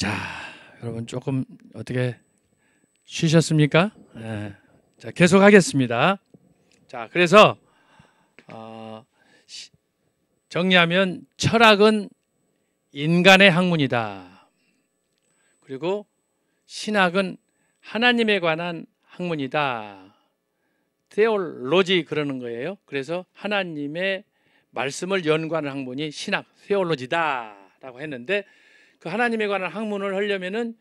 자, 여러분 조금 어떻게 쉬셨습니까? 네. 자, 계속하겠습니다. 자, 그래서 정리하면 철학은 인간의 학문이다. 그리고 신학은 하나님에 관한 학문이다. 테올로지 그러는 거예요. 그래서 하나님의 말씀을 연구하는 학문이 신학, 테올로지다라고 했는데, 그 하나님에 관한 학문을 하려면은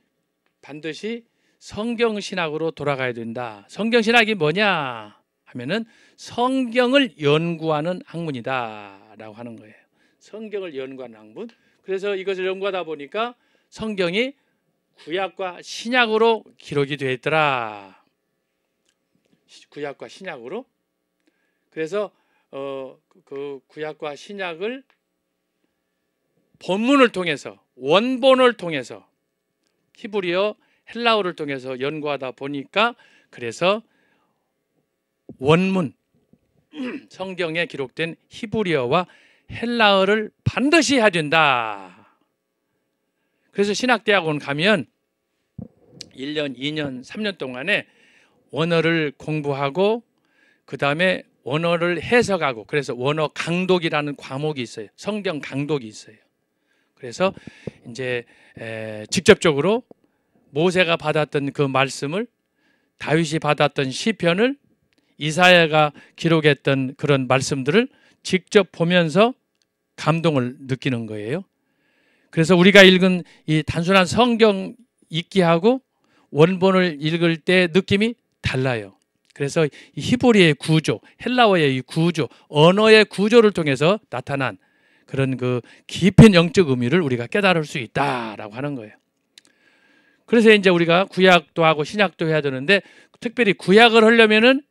반드시 성경신학으로 돌아가야 된다. 성경신학이 뭐냐 하면은 성경을 연구하는 학문이다라고 하는 거예요. 성경을 연구하는 학문. 그래서 이것을 연구하다 보니까 성경이 구약과 신약으로 기록이 되어 있더라. 구약과 신약으로. 그래서 그 구약과 신약을 본문을 통해서, 원본을 통해서, 히브리어, 헬라어를 통해서 연구하다 보니까, 그래서 원문, 성경에 기록된 히브리어와 헬라어를 반드시 해야 된다. 그래서 신학대학원 가면 1년, 2년, 3년 동안에 원어를 공부하고 그 다음에 원어를 해석하고, 그래서 원어 강독이라는 과목이 있어요. 성경 강독이 있어요. 그래서 이제 직접적으로 모세가 받았던 그 말씀을, 다윗이 받았던 시편을, 이사야가 기록했던 그런 말씀들을 직접 보면서 감동을 느끼는 거예요. 그래서 우리가 읽은 이 단순한 성경 읽기하고 원본을 읽을 때 느낌이 달라요. 그래서 이 히브리의 구조, 헬라어의 이 구조, 언어의 구조를 통해서 나타난 그런 그 깊은 영적 의미를 우리가 깨달을 수 있다라고 하는 거예요. 그래서 이제 우리가 구약도 하고 신약도 해야 되는데, 특별히 구약을 하려면은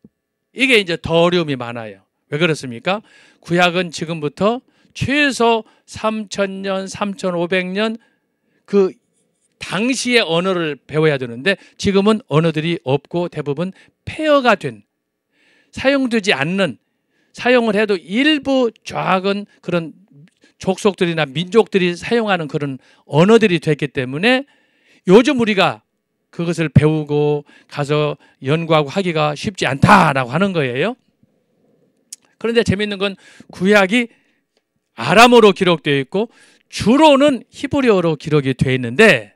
이게 이제 더 어려움이 많아요. 왜 그렇습니까? 구약은 지금부터 최소 3,000년, 3,500년 그 당시의 언어를 배워야 되는데, 지금은 언어들이 없고 대부분 폐허가 된, 사용되지 않는, 사용을 해도 일부 작은 그런 족속들이나 민족들이 사용하는 그런 언어들이 됐기 때문에 요즘 우리가 그것을 배우고 가서 연구하고 하기가 쉽지 않다라고 하는 거예요. 그런데 재미있는 건 구약이 아람어로 기록되어 있고 주로는 히브리어로 기록이 되어 있는데,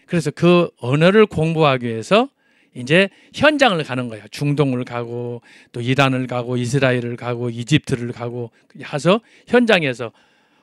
그래서 그 언어를 공부하기 위해서 이제 현장을 가는 거예요. 중동을 가고 또 이란을 가고 이스라엘을 가고 이집트를 가고 해서 현장에서,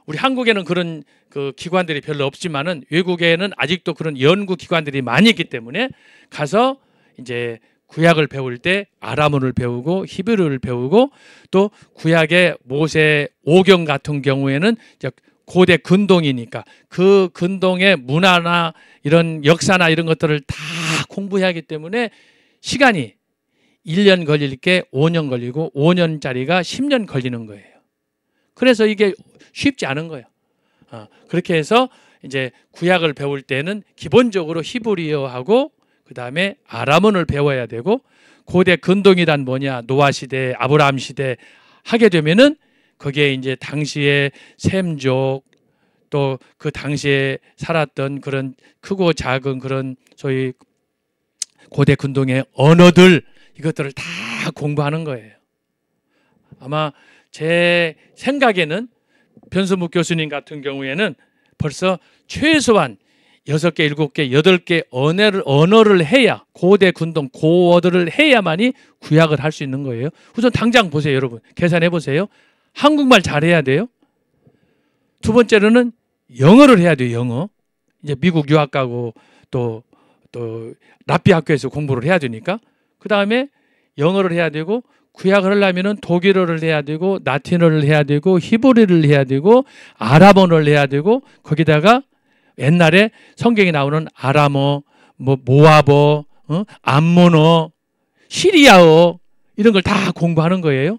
우리 한국에는 그런 그 기관들이 별로 없지만은 외국에는 아직도 그런 연구 기관들이 많이 있기 때문에 가서 이제 구약을 배울 때 아람어를 배우고 히브리어를 배우고, 또 구약의 모세 오경 같은 경우에는 이제 고대 근동이니까 그 근동의 문화나 이런 역사나 이런 것들을 다 공부해야 하기 때문에 시간이 1년 걸릴 게 5년 걸리고 5년짜리가 10년 걸리는 거예요. 그래서 이게 쉽지 않은 거예요. 그렇게 해서 이제 구약을 배울 때는 기본적으로 히브리어하고 그 다음에 아람어를 배워야 되고, 고대 근동이란 뭐냐, 노아 시대, 아브라함 시대 하게 되면은 거기에 이제 당시의 셈족, 또 그 당시에 살았던 그런 크고 작은 그런 소위 고대 근동의 언어들, 이것들을 다 공부하는 거예요. 아마 제 생각에는 변수묵 교수님 같은 경우에는 벌써 최소한 6개, 7개, 8개 언어를 해야, 고대 근동 고어들을 해야만이 구약을 할 수 있는 거예요. 우선 당장 보세요, 여러분. 계산해 보세요. 한국말 잘해야 돼요. 두 번째로는 영어를 해야 돼요, 영어. 이제 미국 유학 가고 또 랍비 학교에서 공부를 해야 되니까. 그 다음에 영어를 해야 되고, 구약을 하려면은 독일어를 해야 되고, 라틴어를 해야 되고, 히브리를 해야 되고, 아람어를 해야 되고, 거기다가 옛날에 성경에 나오는 아람어, 모압어, 암몬어, 시리아어, 이런 걸 다 공부하는 거예요.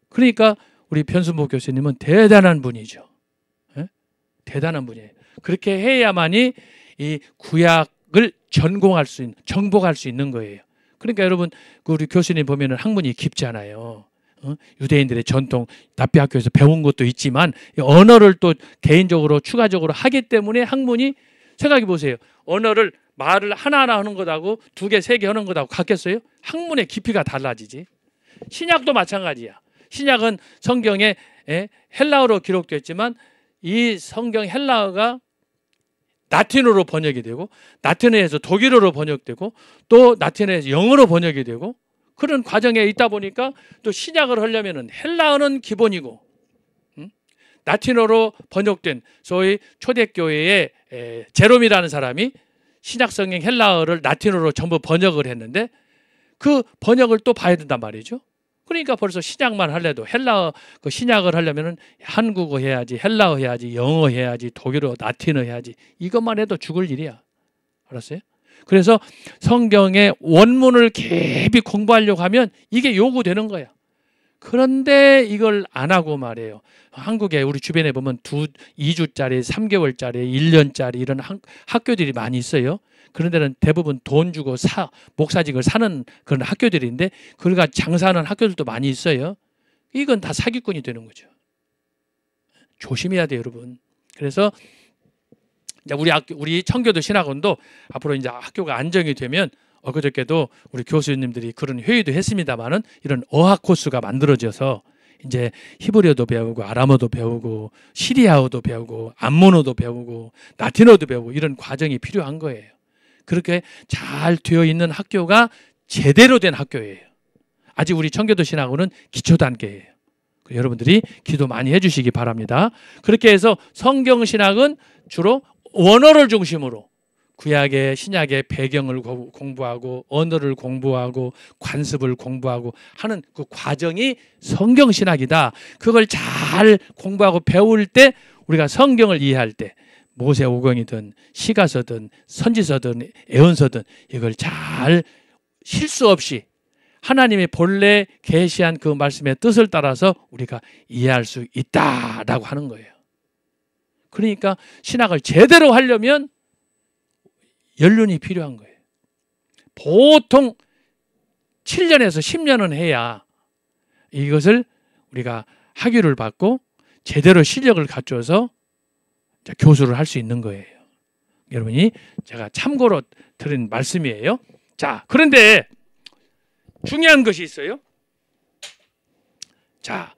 그러니까 우리 변수목 교수님은 대단한 분이죠. 대단한 분이에요. 그렇게 해야만이 이 구약을 정복할 수 있는 거예요. 그러니까 여러분, 우리 교수님 보면은 학문이 깊잖아요. 유대인들의 전통 랍비 학교에서 배운 것도 있지만 언어를 또 개인적으로 추가적으로 하기 때문에 학문이 생각해 보세요. 언어를 말을 하나하나 하는 것하고 2개, 3개 하는 것하고 같겠어요? 학문의 깊이가 달라지지. 신약도 마찬가지야. 신약은 성경에 헬라어로 기록됐지만 이 성경 헬라어가 라틴어로 번역이 되고 라틴어에서 독일어로 번역되고 또 라틴어에서 영어로 번역이 되고 그런 과정에 있다 보니까 또 신약을 하려면은 헬라어는 기본이고 라틴어로 번역된 소위 초대교회의 제롬이라는 사람이 신약 성경 헬라어를 라틴어로 전부 번역을 했는데 그 번역을 또 봐야 된단 말이죠. 그러니까 벌써 신약만 할래도 헬라어 그 신약을 하려면은 한국어 해야지, 헬라어 해야지, 영어 해야지, 독일어, 라틴어 해야지. 이것만 해도 죽을 일이야. 알았어요? 그래서 성경의 원문을 깊이 공부하려고 하면 이게 요구되는 거야. 그런데 이걸 안 하고 말이에요. 한국에 우리 주변에 보면 2주짜리, 3개월짜리, 1년짜리 이런 학교들이 많이 있어요. 그런 데는 대부분 돈 주고 목사직을 사는 그런 학교들인데 그러니까 장사하는 학교들도 많이 있어요. 이건 다 사기꾼이 되는 거죠. 조심해야 돼요, 여러분. 그래서 우리 청교도 신학원도 앞으로 이제 학교가 안정이 되면 엊그저께도 우리 교수님들이 그런 회의도 했습니다만은 이런 어학 코스가 만들어져서 이제 히브리어도 배우고 아람어도 배우고 시리아어도 배우고 암몬어도 배우고 라틴어도 배우고 이런 과정이 필요한 거예요. 그렇게 잘 되어 있는 학교가 제대로 된 학교예요. 아직 우리 청교도 신학원은 기초 단계예요. 여러분들이 기도 많이 해주시기 바랍니다. 그렇게 해서 성경 신학은 주로 원어를 중심으로 구약의 신약의 배경을 공부하고 언어를 공부하고 관습을 공부하고 하는 그 과정이 성경 신학이다. 그걸 잘 공부하고 배울 때 우리가 성경을 이해할 때 모세오경이든 시가서든 선지서든 예언서든 이걸 잘 실수 없이 하나님의 본래 계시한 그 말씀의 뜻을 따라서 우리가 이해할 수 있다라고 하는 거예요. 그러니까 신학을 제대로 하려면 연륜이 필요한 거예요. 보통 7년에서 10년은 해야 이것을 우리가 학위를 받고 제대로 실력을 갖춰서 교수를 할 수 있는 거예요. 여러분이 제가 참고로 드린 말씀이에요. 자, 그런데 중요한 것이 있어요. 자,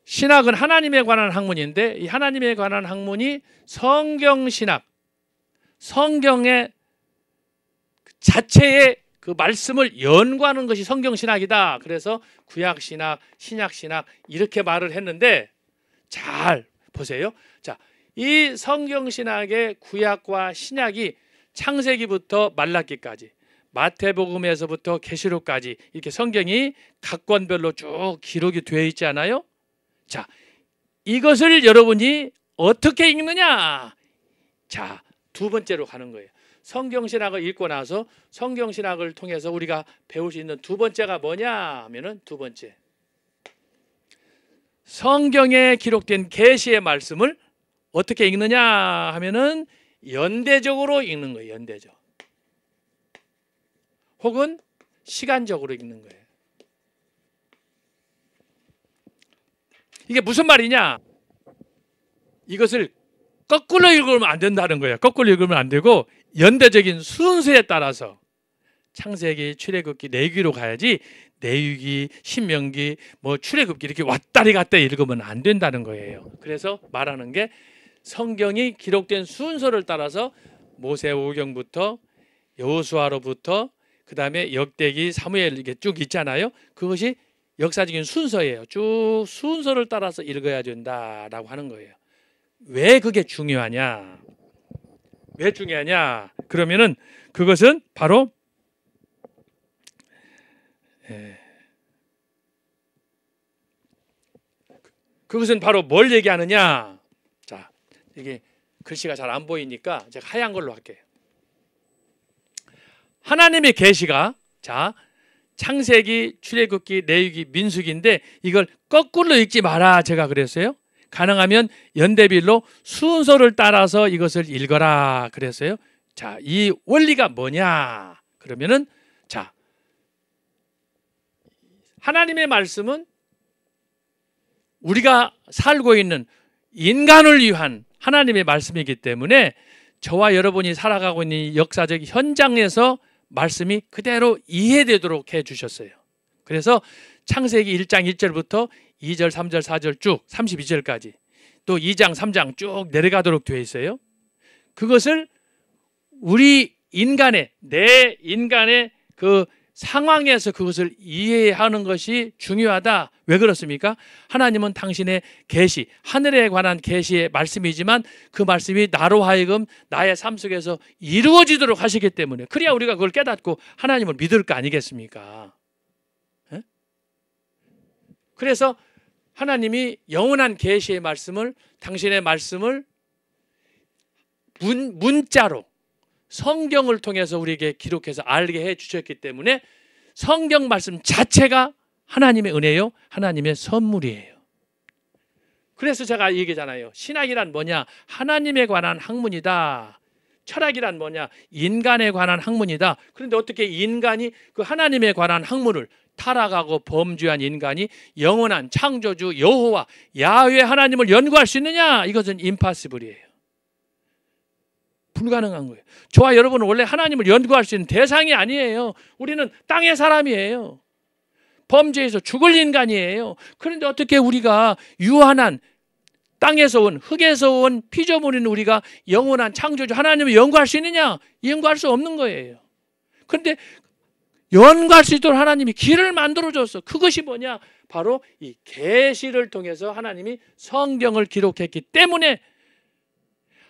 신학은 하나님에 관한 학문인데 이 하나님에 관한 학문이 성경신학, 성경의 자체의 그 말씀을 연구하는 것이 성경신학이다. 그래서 구약신학, 신약신학 이렇게 말을 했는데 잘 보세요. 자, 이 성경신학의 구약과 신약이 창세기부터 말라기까지 마태복음에서부터 계시록까지 이렇게 성경이 각 권별로 쭉 기록이 되어 있지 않아요? 자, 이것을 여러분이 어떻게 읽느냐? 자, 2번째로 가는 거예요. 성경신학을 읽고 나서 성경신학을 통해서 우리가 배울 수 있는 2번째가 뭐냐 하면은 2번째, 성경에 기록된 계시의 말씀을 어떻게 읽느냐 하면은 연대적으로 읽는 거예요. 연대적. 혹은 시간적으로 읽는 거예요. 이게 무슨 말이냐? 이것을 거꾸로 읽으면 안 된다는 거예요. 거꾸로 읽으면 안 되고 연대적인 순서에 따라서 창세기, 출애굽기, 레위기로 가야지 레위기, 신명기, 뭐 출애굽기 이렇게 왔다리 갔다리 읽으면 안 된다는 거예요. 그래서 말하는 게 성경이 기록된 순서를 따라서 모세오경부터 여호수아로부터 그다음에 역대기, 사무엘 이렇게 쭉 있잖아요. 그것이 역사적인 순서예요. 쭉 순서를 따라서 읽어야 된다라고 하는 거예요. 왜 그게 중요하냐? 왜 중요하냐? 그러면은 그것은 바로 그것은 바로 뭘 얘기하느냐? 자, 이게 글씨가 잘 안 보이니까 제가 하얀 걸로 할게요. 하나님의 계시가 자 창세기, 출애굽기, 레위기, 민수기인데 이걸 거꾸로 읽지 마라 제가 그랬어요. 가능하면 연대별로 순서를 따라서 이것을 읽어라 그랬어요. 자, 이 원리가 뭐냐? 그러면은 자, 하나님의 말씀은 우리가 살고 있는 인간을 위한 하나님의 말씀이기 때문에 저와 여러분이 살아가고 있는 역사적 현장에서 말씀이 그대로 이해되도록 해주셨어요. 그래서 창세기 1장 1절부터 2절, 3절, 4절 쭉 32절까지 또 2장, 3장 쭉 내려가도록 되어 있어요. 그것을 우리 인간의, 내 인간의 그 상황에서 그것을 이해하는 것이 중요하다. 왜 그렇습니까? 하나님은 당신의 계시, 하늘에 관한 계시의 말씀이지만 그 말씀이 나로 하여금 나의 삶 속에서 이루어지도록 하시기 때문에, 그래야 우리가 그걸 깨닫고 하나님을 믿을 거 아니겠습니까? 에? 그래서 하나님이 영원한 계시의 말씀을, 당신의 말씀을 문자로 성경을 통해서 우리에게 기록해서 알게 해 주셨기 때문에 성경 말씀 자체가 하나님의 은혜요, 하나님의 선물이에요. 그래서 제가 얘기잖아요. 신학이란 뭐냐? 하나님에 관한 학문이다. 철학이란 뭐냐? 인간에 관한 학문이다. 그런데 어떻게 인간이 그 하나님에 관한 학문을, 타락하고 범죄한 인간이 영원한 창조주 여호와 야훼 하나님을 연구할 수 있느냐? 이것은 임파서블이에요. 불가능한 거예요. 저와 여러분은 원래 하나님을 연구할 수 있는 대상이 아니에요. 우리는 땅의 사람이에요. 범죄에서 죽을 인간이에요. 그런데 어떻게 우리가 유한한 땅에서 온, 흙에서 온 피조물인 우리가 영원한 창조주 하나님을 연구할 수 있느냐? 연구할 수 없는 거예요. 그런데 연구할 수 있도록 하나님이 길을 만들어줬어. 그것이 뭐냐? 바로 이 계시를 통해서 하나님이 성경을 기록했기 때문에,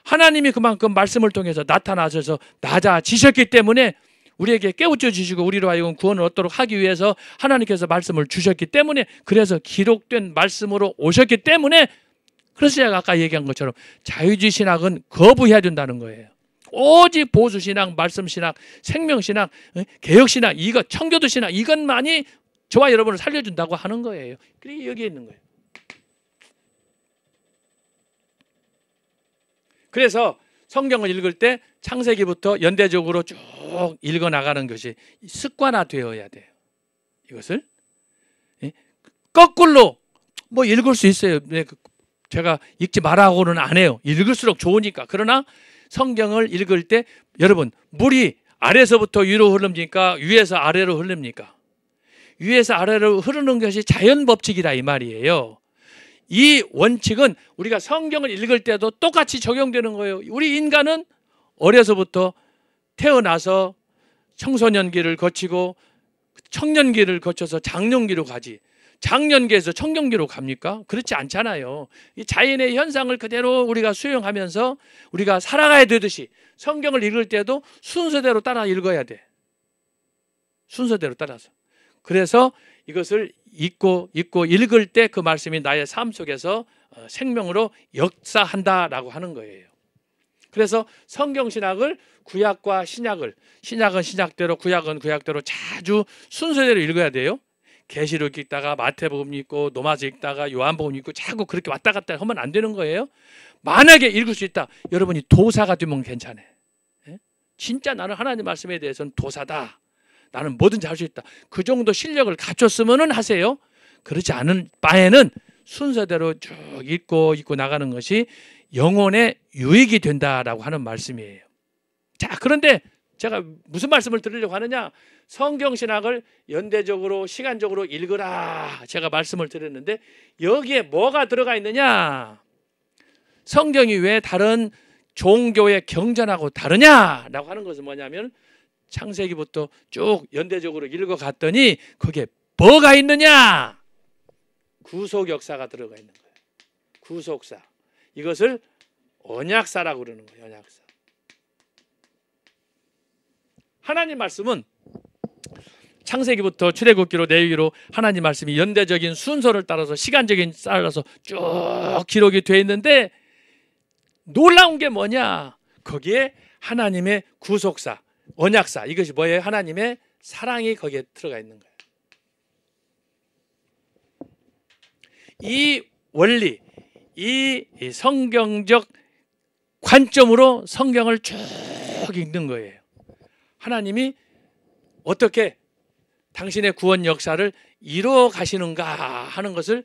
하나님이 그만큼 말씀을 통해서 나타나셔서 낮아지셨기 때문에 우리에게 깨우쳐 주시고 우리로 하여금 구원을 얻도록 하기 위해서 하나님께서 말씀을 주셨기 때문에, 그래서 기록된 말씀으로 오셨기 때문에, 그래서 제가 아까 얘기한 것처럼 자유주의 신학은 거부해야 된다는 거예요. 오직 보수신학, 말씀신학, 생명신학, 개혁신학, 이것, 청교도 신학, 이것만이 저와 여러분을 살려준다고 하는 거예요. 그게 여기에 있는 거예요. 그래서 성경을 읽을 때 창세기부터 연대적으로 쭉 읽어나가는 것이 습관화되어야 돼요. 이것을 거꾸로 뭐 읽을 수 있어요. 제가 읽지 말라고는 안 해요. 읽을수록 좋으니까. 그러나 성경을 읽을 때 여러분, 물이 아래서부터 위로 흐릅니까? 위에서 아래로 흐릅니까? 위에서 아래로 흐르는 것이 자연 법칙이다 이 말이에요. 이 원칙은 우리가 성경을 읽을 때도 똑같이 적용되는 거예요. 우리 인간은 어려서부터 태어나서 청소년기를 거치고 청년기를 거쳐서 장년기로 가지, 장년기에서 청년기로 갑니까? 그렇지 않잖아요. 이 자연의 현상을 그대로 우리가 수용하면서 우리가 살아가야 되듯이 성경을 읽을 때도 순서대로 따라 읽어야 돼. 순서대로 따라서. 그래서 이것을 읽고 읽을 때 그 말씀이 나의 삶 속에서 생명으로 역사한다라고 하는 거예요. 그래서 성경신학을 구약과 신약을, 신약은 신약대로, 구약은 구약대로 자주 순서대로 읽어야 돼요. 계시록 읽다가 마태복음 읽고 노마서 읽다가 요한복음 읽고 자꾸 그렇게 왔다 갔다 하면 안 되는 거예요. 만약에 읽을 수 있다, 여러분이 도사가 되면 괜찮아요. 진짜 나는 하나님 말씀에 대해서는 도사다, 나는 뭐든지 할 수 있다, 그 정도 실력을 갖췄으면 하세요. 그렇지 않은 바에는 순서대로 쭉 읽고 나가는 것이 영혼의 유익이 된다라고 하는 말씀이에요. 자, 그런데 제가 무슨 말씀을 드리려고 하느냐? 성경신학을 연대적으로 시간적으로 읽으라 제가 말씀을 드렸는데, 여기에 뭐가 들어가 있느냐? 성경이 왜 다른 종교의 경전하고 다르냐라고 하는 것은 뭐냐면, 창세기부터 쭉 연대적으로 읽어갔더니 거기에 뭐가 있느냐? 구속 역사가 들어가 있는 거예요. 구속사. 이것을 언약사라고 그러는 거예요. 언약사. 하나님 말씀은 창세기부터 출애굽기로 레위기로 하나님 말씀이 연대적인 순서를 따라서 시간적인 따라서 쭉 기록이 되어 있는데, 놀라운 게 뭐냐? 거기에 하나님의 구속사, 언약사, 이것이 뭐예요? 하나님의 사랑이 거기에 들어가 있는 거예요. 이 원리, 이 성경적 관점으로 성경을 쭉 읽는 거예요. 하나님이 어떻게 당신의 구원 역사를 이루어 가시는가 하는 것을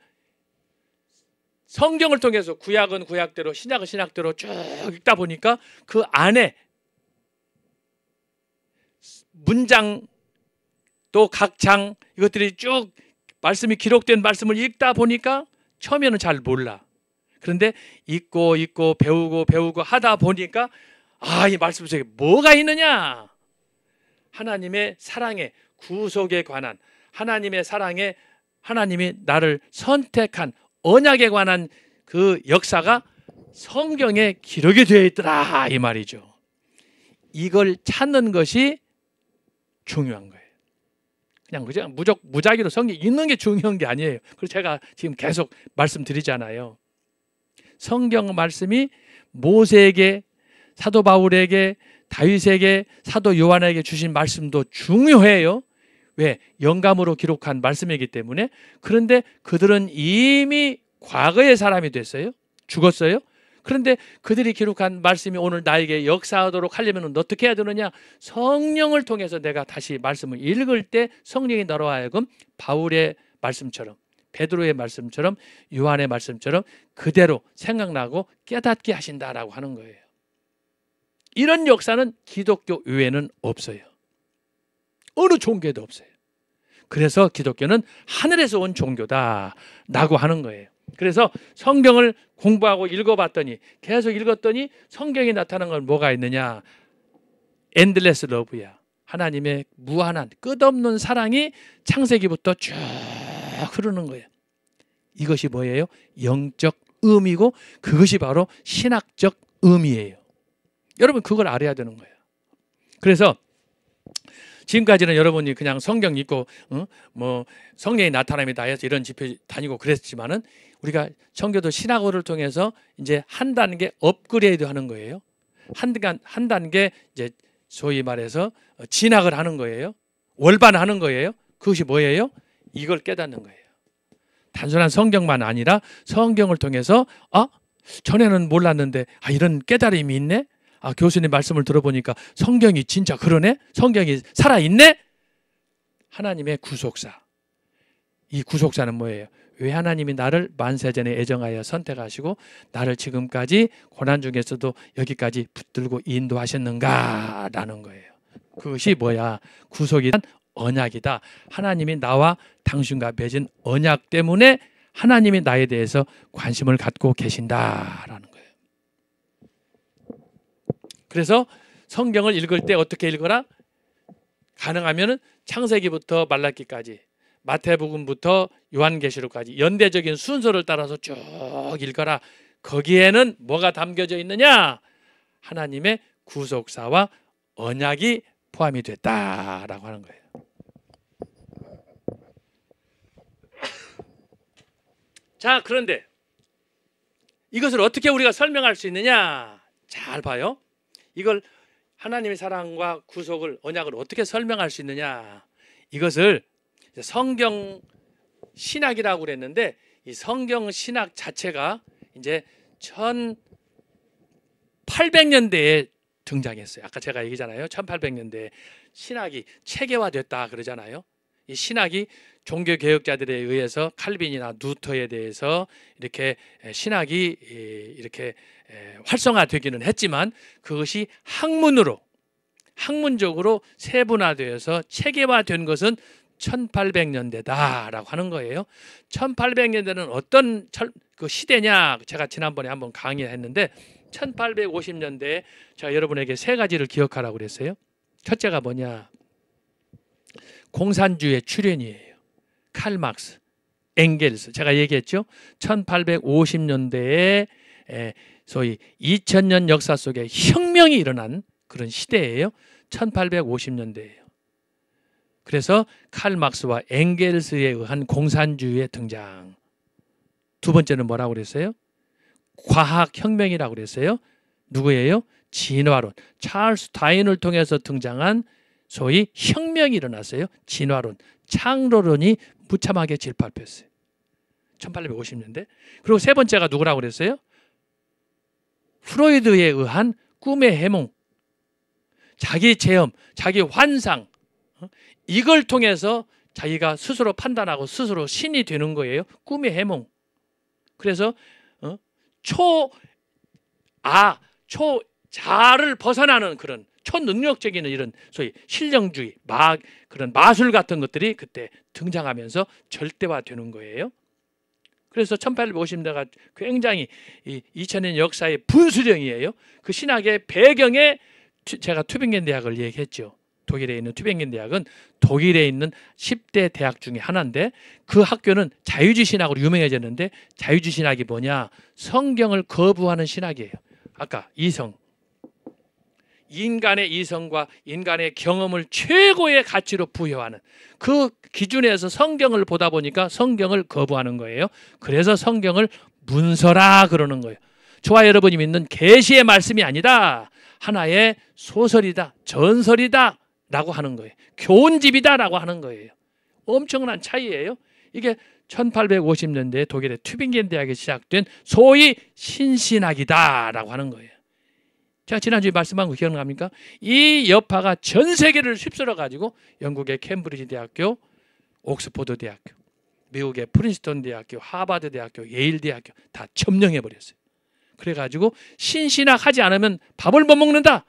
성경을 통해서 구약은 구약대로 신약은 신약대로 쭉 읽다 보니까 그 안에 문장 또 각 장 이것들이 쭉 말씀이 기록된 말씀을 읽다 보니까 처음에는 잘 몰라. 그런데 읽고 배우고 하다 보니까 이 말씀 속에 뭐가 있느냐? 하나님의 사랑의 구속에 관한, 하나님의 사랑에 하나님이 나를 선택한 언약에 관한 그 역사가 성경에 기록이 되어 있더라 이 말이죠. 이걸 찾는 것이 중요한 거예요. 그냥 무작위로 성경 읽는 게 중요한 게 아니에요. 그래서 제가 지금 계속 말씀드리잖아요. 성경 말씀이 모세에게, 사도 바울에게, 다윗에게, 사도 요한에게 주신 말씀도 중요해요. 왜? 영감으로 기록한 말씀이기 때문에. 그런데 그들은 이미 과거의 사람이 됐어요. 죽었어요. 그런데 그들이 기록한 말씀이 오늘 나에게 역사하도록 하려면 어떻게 해야 되느냐? 성령을 통해서 내가 다시 말씀을 읽을 때 성령이 나로 하여금 바울의 말씀처럼, 베드로의 말씀처럼, 요한의 말씀처럼 그대로 생각나고 깨닫게 하신다라고 하는 거예요. 이런 역사는 기독교 외에는 없어요. 어느 종교에도 없어요. 그래서 기독교는 하늘에서 온 종교다라고 하는 거예요. 그래서 성경을 공부하고 읽어봤더니, 계속 읽었더니 성경에 나타난 건 뭐가 있느냐? 엔들레스 러브야. 하나님의 무한한 끝없는 사랑이 창세기부터 쭉 흐르는 거예요. 이것이 뭐예요? 영적 의미고 그것이 바로 신학적 의미예요. 여러분 그걸 알아야 되는 거예요. 그래서 지금까지는 여러분이 그냥 성경 읽고 성령의 나타남이 나해서 이런 집회 다니고 그랬지만은 우리가 청교도 신학어를 통해서 이제 한 단계 업그레이드 하는 거예요. 한 단계 이제 소위 말해서 진학을 하는 거예요. 월반하는 거예요. 그것이 뭐예요? 이걸 깨닫는 거예요. 단순한 성경만 아니라 성경을 통해서 전에는 몰랐는데 이런 깨달음이 있네. 교수님 말씀을 들어보니까 성경이 진짜 그러네? 성경이 살아있네? 하나님의 구속사. 이 구속사는 뭐예요? 왜 하나님이 나를 만세전에 애정하여 선택하시고 나를 지금까지 고난 중에서도 여기까지 붙들고 인도하셨는가라는 거예요. 그것이 뭐야? 구속이란 언약이다. 하나님이 나와 당신과 맺은 언약 때문에 하나님이 나에 대해서 관심을 갖고 계신다라는 거예요. 그래서 성경을 읽을 때 어떻게 읽어라? 가능하면 창세기부터 말라기까지, 마태복음부터 요한계시록까지 연대적인 순서를 따라서 쭉 읽어라. 거기에는 뭐가 담겨져 있느냐? 하나님의 구속사와 언약이 포함이 됐다라고 하는 거예요. 자, 그런데 이것을 어떻게 우리가 설명할 수 있느냐? 잘 봐요. 이걸 하나님의 사랑과 구속을, 언약을 어떻게 설명할 수 있느냐? 이것을 성경 신학이라고 그랬는데 이 성경 신학 자체가 이제 1800년대에 등장했어요. 아까 제가 얘기잖아요. 1800년대에 신학이 체계화됐다 그러잖아요. 이 신학이 종교 개혁자들에 의해서 칼빈이나 누터에 대해서 이렇게 신학이 이렇게 활성화되기는 했지만 그것이 학문적으로 세분화되어서 체계화된 것은 1800년대다라고 하는 거예요. 1800년대는 어떤 그 시대냐? 제가 지난번에 한번 강의했는데 1850년대에 제가 여러분에게 세 가지를 기억하라고 그랬어요. 첫째가 뭐냐? 공산주의 출현이에요. 칼 막스, 엥겔스. 제가 얘기했죠. 1850년대에 소위 2000년 역사 속에 혁명이 일어난 그런 시대예요. 1850년대예요. 그래서 칼 막스와 엥겔스에 의한 공산주의의 등장. 두 번째는 뭐라고 그랬어요? 과학혁명이라고 그랬어요. 누구예요? 진화론. 찰스 다윈을 통해서 등장한 소위 혁명이 일어났어요. 진화론. 창조론이 무참하게 질밟혔어요. 1850년대. 그리고 세 번째가 누구라고 그랬어요? 프로이드에 의한 꿈의 해몽. 자기 체험, 자기 환상. 이걸 통해서 자기가 스스로 판단하고 스스로 신이 되는 거예요. 꿈의 해몽. 그래서 초자를 벗어나는 그런 초능력적인 이런 소위 실력주의, 그런 마술 같은 것들이 그때 등장하면서 절대화되는 거예요. 그래서 1850년대가 굉장히 이 2000년 역사의 분수령이에요. 그 신학의 배경에 제가 튜빙겐 대학을 얘기했죠. 독일에 있는 튜빙겐 대학은 독일에 있는 10대 대학 중에 하나인데 그 학교는 자유주의 신학으로 유명해졌는데 자유주의 신학이 뭐냐? 성경을 거부하는 신학이에요. 아까 이성. 인간의 이성과 인간의 경험을 최고의 가치로 부여하는 그 기준에서 성경을 보다 보니까 성경을 거부하는 거예요. 그래서 성경을 문서라 그러는 거예요. 저와 여러분이 믿는 계시의 말씀이 아니다. 하나의 소설이다, 전설이다 라고 하는 거예요. 교훈집이다 라고 하는 거예요. 엄청난 차이예요. 이게 1850년대 독일의 튜빙겐 대학에 시작된 소위 신신학이다 라고 하는 거예요. 제가 지난주에 말씀한 거 기억납니까? 이 여파가 전 세계를 휩쓸어 가지고 영국의 캠브리지 대학교, 옥스포드 대학교, 미국의 프린스턴 대학교, 하버드 대학교, 예일 대학교 다 점령해 버렸어요. 그래가지고 신신학 하지 않으면 밥을 못 먹는다.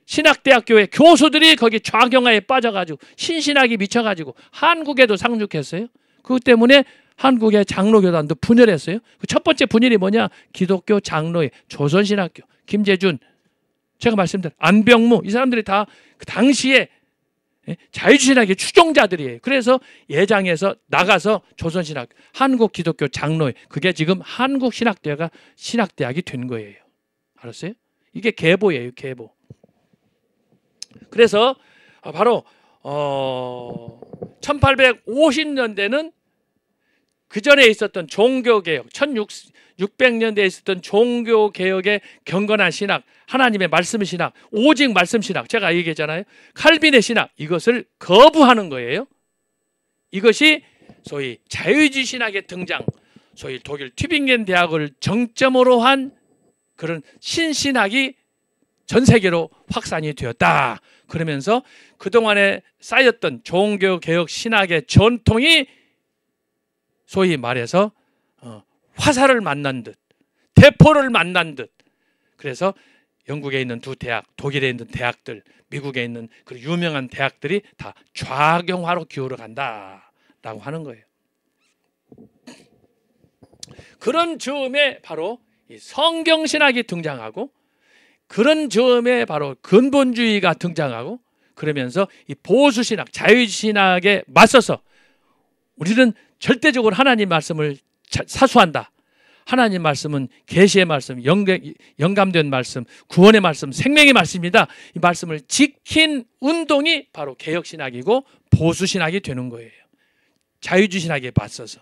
신학대학교의 교수들이 거기 좌경화에 빠져가지고 신신학이 미쳐가지고 한국에도 상륙했어요. 그것 때문에 한국의 장로교단도 분열했어요. 그 첫 번째 분열이 뭐냐? 기독교 장로회, 조선신학교, 김재준, 제가 말씀드린 안병무, 이 사람들이 다 그 당시에 자유주의신학의 추종자들이에요. 그래서 예장에서 나가서 조선신학, 한국 기독교 장로회, 그게 지금 한국신학대가 신학대학이 된 거예요. 알았어요? 이게 계보예요, 계보. 그래서 바로 1850년대는 그 전에 있었던 종교개혁, 1600년대에 있었던 종교개혁의 경건한 신학, 하나님의 말씀 신학, 오직 말씀 신학, 제가 얘기했잖아요. 칼빈의 신학, 이것을 거부하는 거예요. 이것이 소위 자유주의 신학의 등장, 소위 독일 튜빙겐 대학을 정점으로 한 그런 신신학이 전 세계로 확산이 되었다. 그러면서 그동안에 쌓였던 종교개혁 신학의 전통이 소위 말해서 화살을 만난 듯, 대포를 만난 듯. 그래서 영국에 있는 두 대학, 독일에 있는 대학들, 미국에 있는 그 유명한 대학들이 다 좌경화로 기울어 간다라고 하는 거예요. 그런 즈음에 바로 이 성경신학이 등장하고, 그런 즈음에 바로 근본주의가 등장하고, 그러면서 이 보수신학, 자유신학에 맞서서 우리는 절대적으로 하나님 말씀을 사수한다. 하나님 말씀은 계시의 말씀, 영감된 말씀, 구원의 말씀, 생명의 말씀입니다. 이 말씀을 지킨 운동이 바로 개혁신학이고 보수신학이 되는 거예요. 자유주의 신학에 맞서서.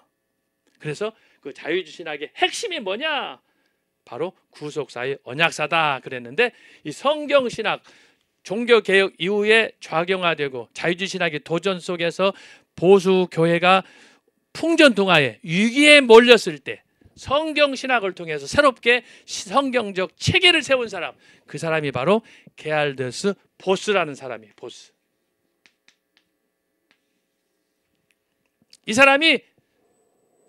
그래서 그 자유주의 신학의 핵심이 뭐냐? 바로 구속사의 언약사다 그랬는데, 이 성경신학, 종교개혁 이후에 좌경화되고 자유주의 신학의 도전 속에서 보수교회가 풍전등화에 위기에 몰렸을 때 성경신학을 통해서 새롭게 성경적 체계를 세운 사람, 그 사람이 바로 게알더스 보스라는 사람이에요. 보스. 이 사람이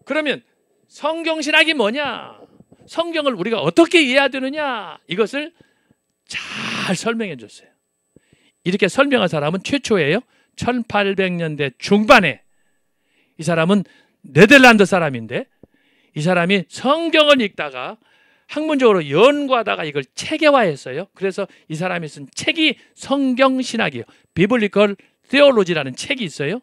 그러면 성경신학이 뭐냐? 성경을 우리가 어떻게 이해해야 되느냐? 이것을 잘 설명해 줬어요. 이렇게 설명한 사람은 최초예요. 1800년대 중반에. 이 사람은 네덜란드 사람인데, 이 사람이 성경을 읽다가 학문적으로 연구하다가 이걸 체계화했어요. 그래서 이 사람이 쓴 책이 성경신학이에요. 비블리컬 테올로지라는 책이 있어요.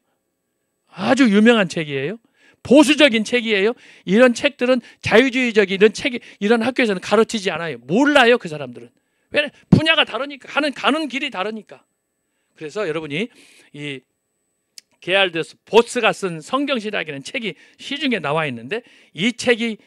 아주 유명한 책이에요. 보수적인 책이에요. 이런 책들은 자유주의적인 이런 책이 이런 학교에서는 가르치지 않아요. 몰라요, 그 사람들은. 왜? 분야가 다르니까, 가는 길이 다르니까. 그래서 여러분이 이 게알더스 보스가 쓴 성경신학이라는 책이 시중에 나와 있는데, 이 책이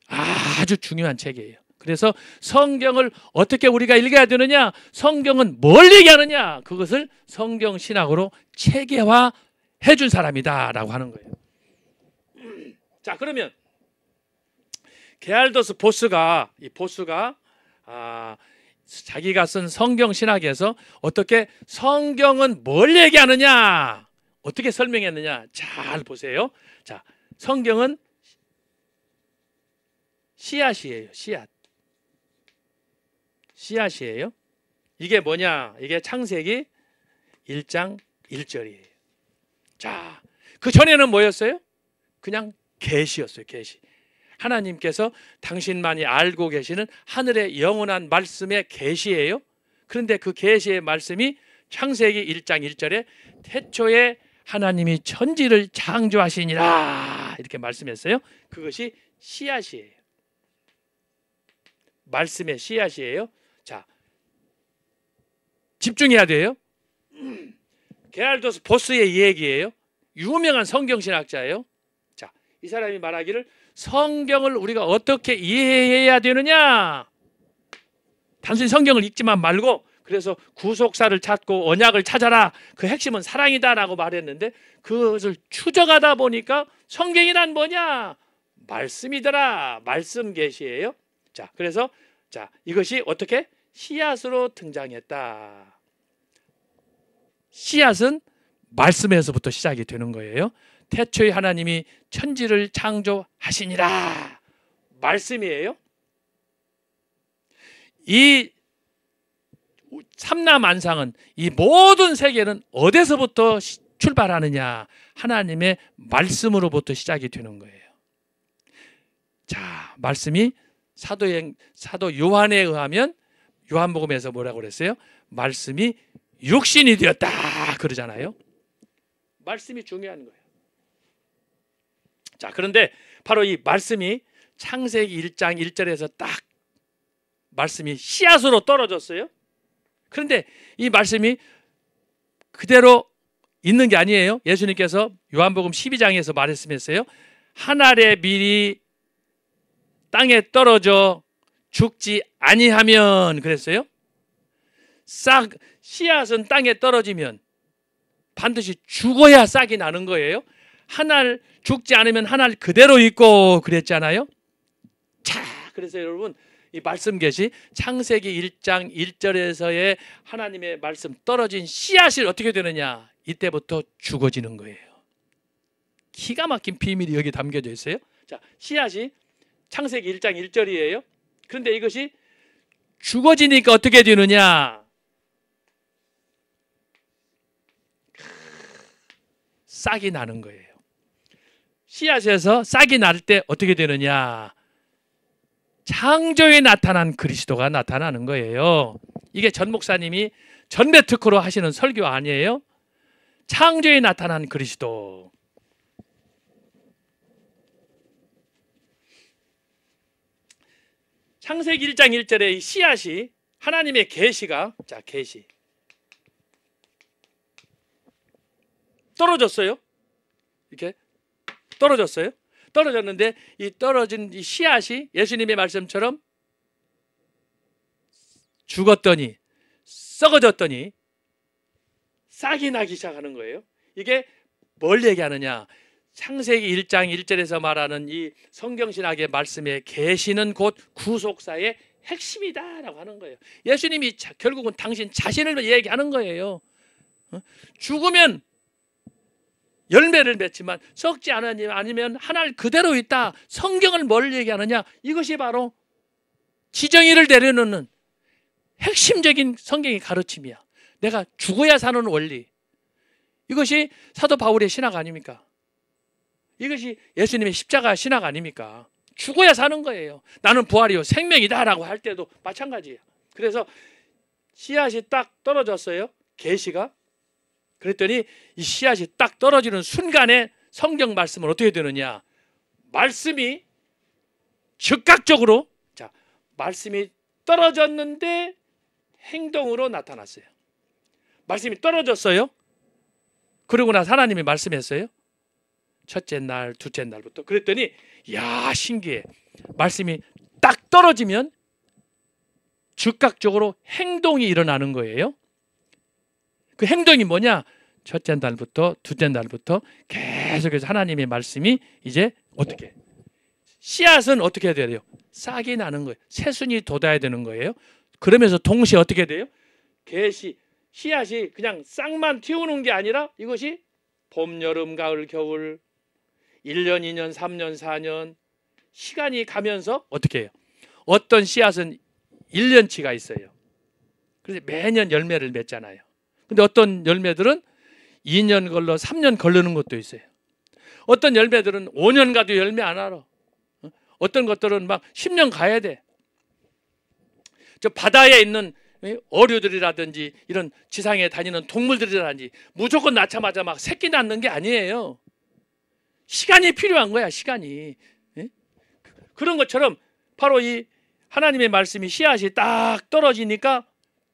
아주 중요한 책이에요. 그래서 성경을 어떻게 우리가 읽어야 되느냐, 성경은 뭘 얘기하느냐, 그것을 성경신학으로 체계화해 준 사람이다 라고 하는 거예요. 자, 그러면 게알더스 보스가 자기가 쓴 성경신학에서 어떻게 성경은 뭘 얘기하느냐, 어떻게 설명했느냐 잘 보세요. 자, 성경은 씨앗이에요. 씨앗. 씨앗이에요. 이게 뭐냐? 이게 창세기 1장 1절이에요. 자, 그 전에는 뭐였어요? 그냥 계시였어요. 계시. 하나님께서 당신만이 알고 계시는 하늘의 영원한 말씀의 계시예요. 그런데 그 계시의 말씀이 창세기 1장 1절에 태초에 하나님이 천지를 창조하시니라 이렇게 말씀했어요. 그것이 씨앗이에요. 말씀의 씨앗이에요. 자, 집중해야 돼요. 게랄도스 보스의 얘기예요. 유명한 성경신학자예요. 자, 이 사람이 말하기를 성경을 우리가 어떻게 이해해야 되느냐? 단순히 성경을 읽지만 말고 그래서 구속사를 찾고 언약을 찾아라. 그 핵심은 사랑이다라고 말했는데 그것을 추적하다 보니까 성경이란 뭐냐? 말씀이더라. 말씀 계시예요. 자, 그래서 자, 이것이 어떻게 씨앗으로 등장했다. 씨앗은 말씀에서부터 시작이 되는 거예요. 태초에 하나님이 천지를 창조하시니라. 말씀이에요. 이 삼라만상은 이 모든 세계는 어디서부터 출발하느냐? 하나님의 말씀으로부터 시작이 되는 거예요. 자, 말씀이 사도 요한에 의하면 요한복음에서 뭐라고 그랬어요? 말씀이 육신이 되었다 그러잖아요. 말씀이 중요한 거예요. 자, 그런데 바로 이 말씀이 창세기 1장 1절에서 딱 말씀이 씨앗으로 떨어졌어요. 그런데 이 말씀이 그대로 있는 게 아니에요. 예수님께서 요한복음 12장에서 말씀했어요. 한 알의 밀이 땅에 떨어져 죽지 아니하면 그랬어요. 씨앗은 땅에 떨어지면 반드시 죽어야 싹이 나는 거예요. 한 알 죽지 않으면 한 알 그대로 있고 그랬잖아요. 자, 그래서 여러분 이 말씀 계시 창세기 1장 1절에서의 하나님의 말씀 떨어진 씨앗이 어떻게 되느냐? 이때부터 죽어지는 거예요. 기가 막힌 비밀이 여기 담겨져 있어요. 자, 씨앗이 창세기 1장 1절이에요. 그런데 이것이 죽어지니까 어떻게 되느냐? 싹이 나는 거예요. 씨앗에서 싹이 날 때 어떻게 되느냐? 창조에 나타난 그리스도가 나타나는 거예요. 이게 전 목사님이 전매 특허로 하시는 설교 아니에요? 창조에 나타난 그리스도. 창세기 1장 1절에 이 씨앗이 하나님의 계시가 자, 계시 떨어졌어요. 이렇게 떨어졌어요. 떨어졌는데 이 떨어진 이 씨앗이 예수님의 말씀처럼 죽었더니 썩어졌더니 싹이 나기 시작하는 거예요. 이게 뭘 얘기하느냐? 창세기 1장 1절에서 말하는 이 성경신학의 말씀의 계시는 곧 구속사의 핵심이다라고 하는 거예요. 예수님이 결국은 당신 자신을 얘기하는 거예요. 죽으면 열매를 맺지만 썩지 아니면 한 알 그대로 있다. 성경을 뭘 얘기하느냐? 이것이 바로 지정의를 내려놓는 핵심적인 성경의 가르침이야. 내가 죽어야 사는 원리. 이것이 사도 바울의 신학 아닙니까? 이것이 예수님의 십자가 신학 아닙니까? 죽어야 사는 거예요. 나는 부활이요 생명이다라고 할 때도 마찬가지예요. 그래서 씨앗이 딱 떨어졌어요. 계시가. 그랬더니 이 씨앗이 딱 떨어지는 순간에 성경 말씀은 어떻게 되느냐? 말씀이 즉각적으로 자, 말씀이 떨어졌는데 행동으로 나타났어요. 말씀이 떨어졌어요. 그러고 나서 하나님이 말씀했어요. 첫째 날, 둘째 날부터. 그랬더니 야, 신기해. 말씀이 딱 떨어지면 즉각적으로 행동이 일어나는 거예요. 그 행동이 뭐냐? 첫째 날부터 둘째 날부터 계속해서 하나님의 말씀이 이제 어떻게? 씨앗은 어떻게 해야 돼요? 싹이 나는 거예요. 새순이 돋아야 되는 거예요. 그러면서 동시에 어떻게 돼요? 씨앗이 그냥 싹만 튀우는 게 아니라 이것이 봄, 여름, 가을, 겨울 1년, 2년, 3년, 4년 시간이 가면서 어떻게 해요? 어떤 씨앗은 1년치가 있어요. 그래서 매년 열매를 맺잖아요. 근데 어떤 열매들은 2년 걸러 3년 걸르는 것도 있어요. 어떤 열매들은 5년 가도 열매 안 알아. 어떤 것들은 막 10년 가야 돼. 저 바다에 있는 어류들이라든지 이런 지상에 다니는 동물들이라든지 무조건 낳자마자 막 새끼 낳는 게 아니에요. 시간이 필요한 거야, 시간이. 그런 것처럼 바로 이 하나님의 말씀이 씨앗이 딱 떨어지니까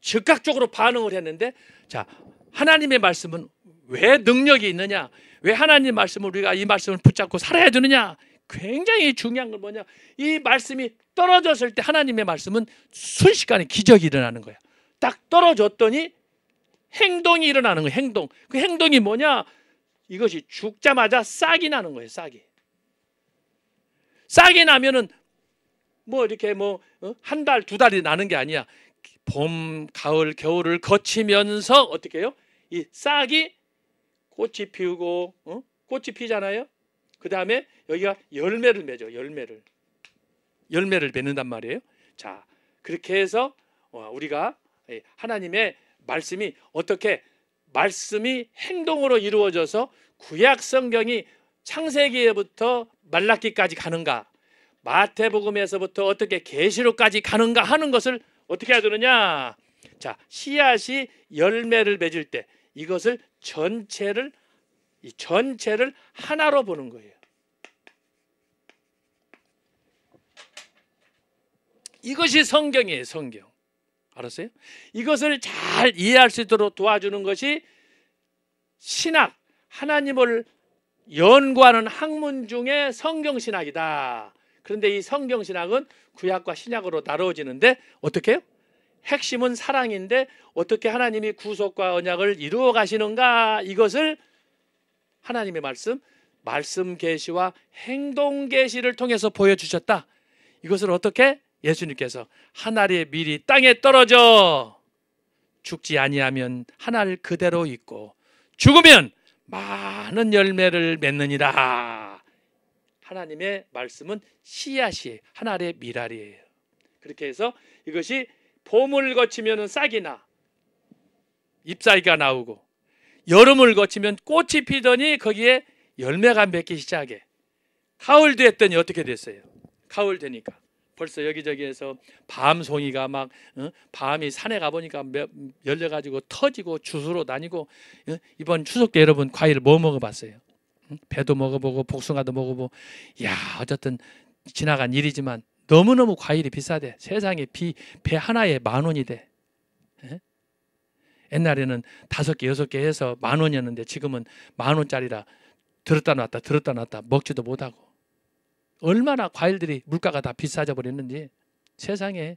즉각적으로 반응을 했는데, 자, 하나님의 말씀은 왜 능력이 있느냐? 왜 하나님의 말씀을 우리가 이 말씀을 붙잡고 살아야 되느냐? 굉장히 중요한 건 뭐냐? 이 말씀이 떨어졌을 때 하나님의 말씀은 순식간에 기적이 일어나는 거야. 딱 떨어졌더니 행동이 일어나는 거야. 행동. 그 행동이 뭐냐? 이것이 죽자마자 싹이 나는 거예요. 싹이. 싹이 나면은 뭐 이렇게 뭐 한 달, 두 달이 나는 게 아니야. 봄, 가을, 겨울을 거치면서 어떻게 해요? 이 싹이 꽃이 피우고 꽃이 피잖아요. 그 다음에 여기가 열매를 맺어. 열매를 맺는단 말이에요. 자, 그렇게 해서 우리가 하나님의 말씀이 어떻게 말씀이 행동으로 이루어져서 구약 성경이 창세기에부터 말라기까지 가는가, 마태복음에서부터 어떻게 계시록까지 가는가 하는 것을 어떻게 해야 되느냐? 자, 씨앗이 열매를 맺을 때 이것을 전체를 하나로 보는 거예요. 이것이 성경이에요, 성경. 알았어요? 이것을 잘 이해할 수 있도록 도와주는 것이 신학, 하나님을 연구하는 학문 중에 성경신학이다. 그런데 이 성경신학은 구약과 신약으로 나누어지는데 어떻게 해요? 핵심은 사랑인데 어떻게 하나님이 구속과 언약을 이루어 가시는가, 이것을 하나님의 말씀 계시와 행동 계시를 통해서 보여주셨다. 이것을 어떻게? 예수님께서 하늘의 밀이 땅에 떨어져 죽지 아니하면 하늘 그대로 있고 죽으면 많은 열매를 맺느니라. 하나님의 말씀은 씨앗이 하늘의 밀알이에요. 그렇게 해서 이것이 봄을 거치면 싹이 나, 잎사귀가 나오고, 여름을 거치면 꽃이 피더니 거기에 열매가 맺기 시작해. 가을 됐더니 어떻게 됐어요? 가을 되니까 벌써 여기저기에서 밤송이가 막 밤이 산에 가보니까 열려가지고 터지고 주스로 다니고. 이번 추석 때 여러분 과일 뭐 먹어봤어요? 배도 먹어보고 복숭아도 먹어보고. 야, 어쨌든 지나간 일이지만 너무너무 과일이 비싸대. 세상에 배 하나에 10,000원이 돼. 옛날에는 5개 6개 해서 10,000원이었는데 지금은 10,000원짜리라 들었다 놨다 먹지도 못하고. 얼마나 과일들이 물가가 다 비싸져 버렸는지 세상에.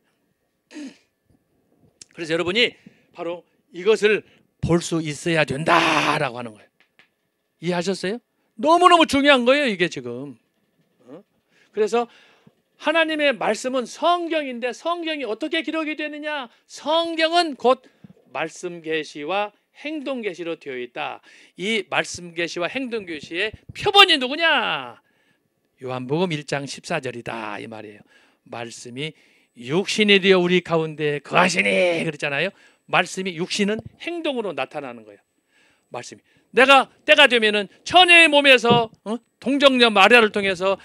그래서 여러분이 바로 이것을 볼 수 있어야 된다라고 하는 거예요. 이해하셨어요? 너무너무 중요한 거예요, 이게 지금. 그래서 하나님의 말씀은 성경인데 성경이 어떻게 기록이 되느냐? 성경은 곧 말씀 계시와 행동 계시로 되어 있다. 이 말씀 계시와 행동 계시의 표본이 누구냐? 요한복음 1장 14절이다 이 말이에요. 말씀이 육신이 되어 우리 가운데 거하시니 그랬잖아요. 말씀이 육신은 행동으로 나타나는 거예요. 말씀이 내가 때가 되면은 처녀의 몸에서 동정녀 마리아를 통해서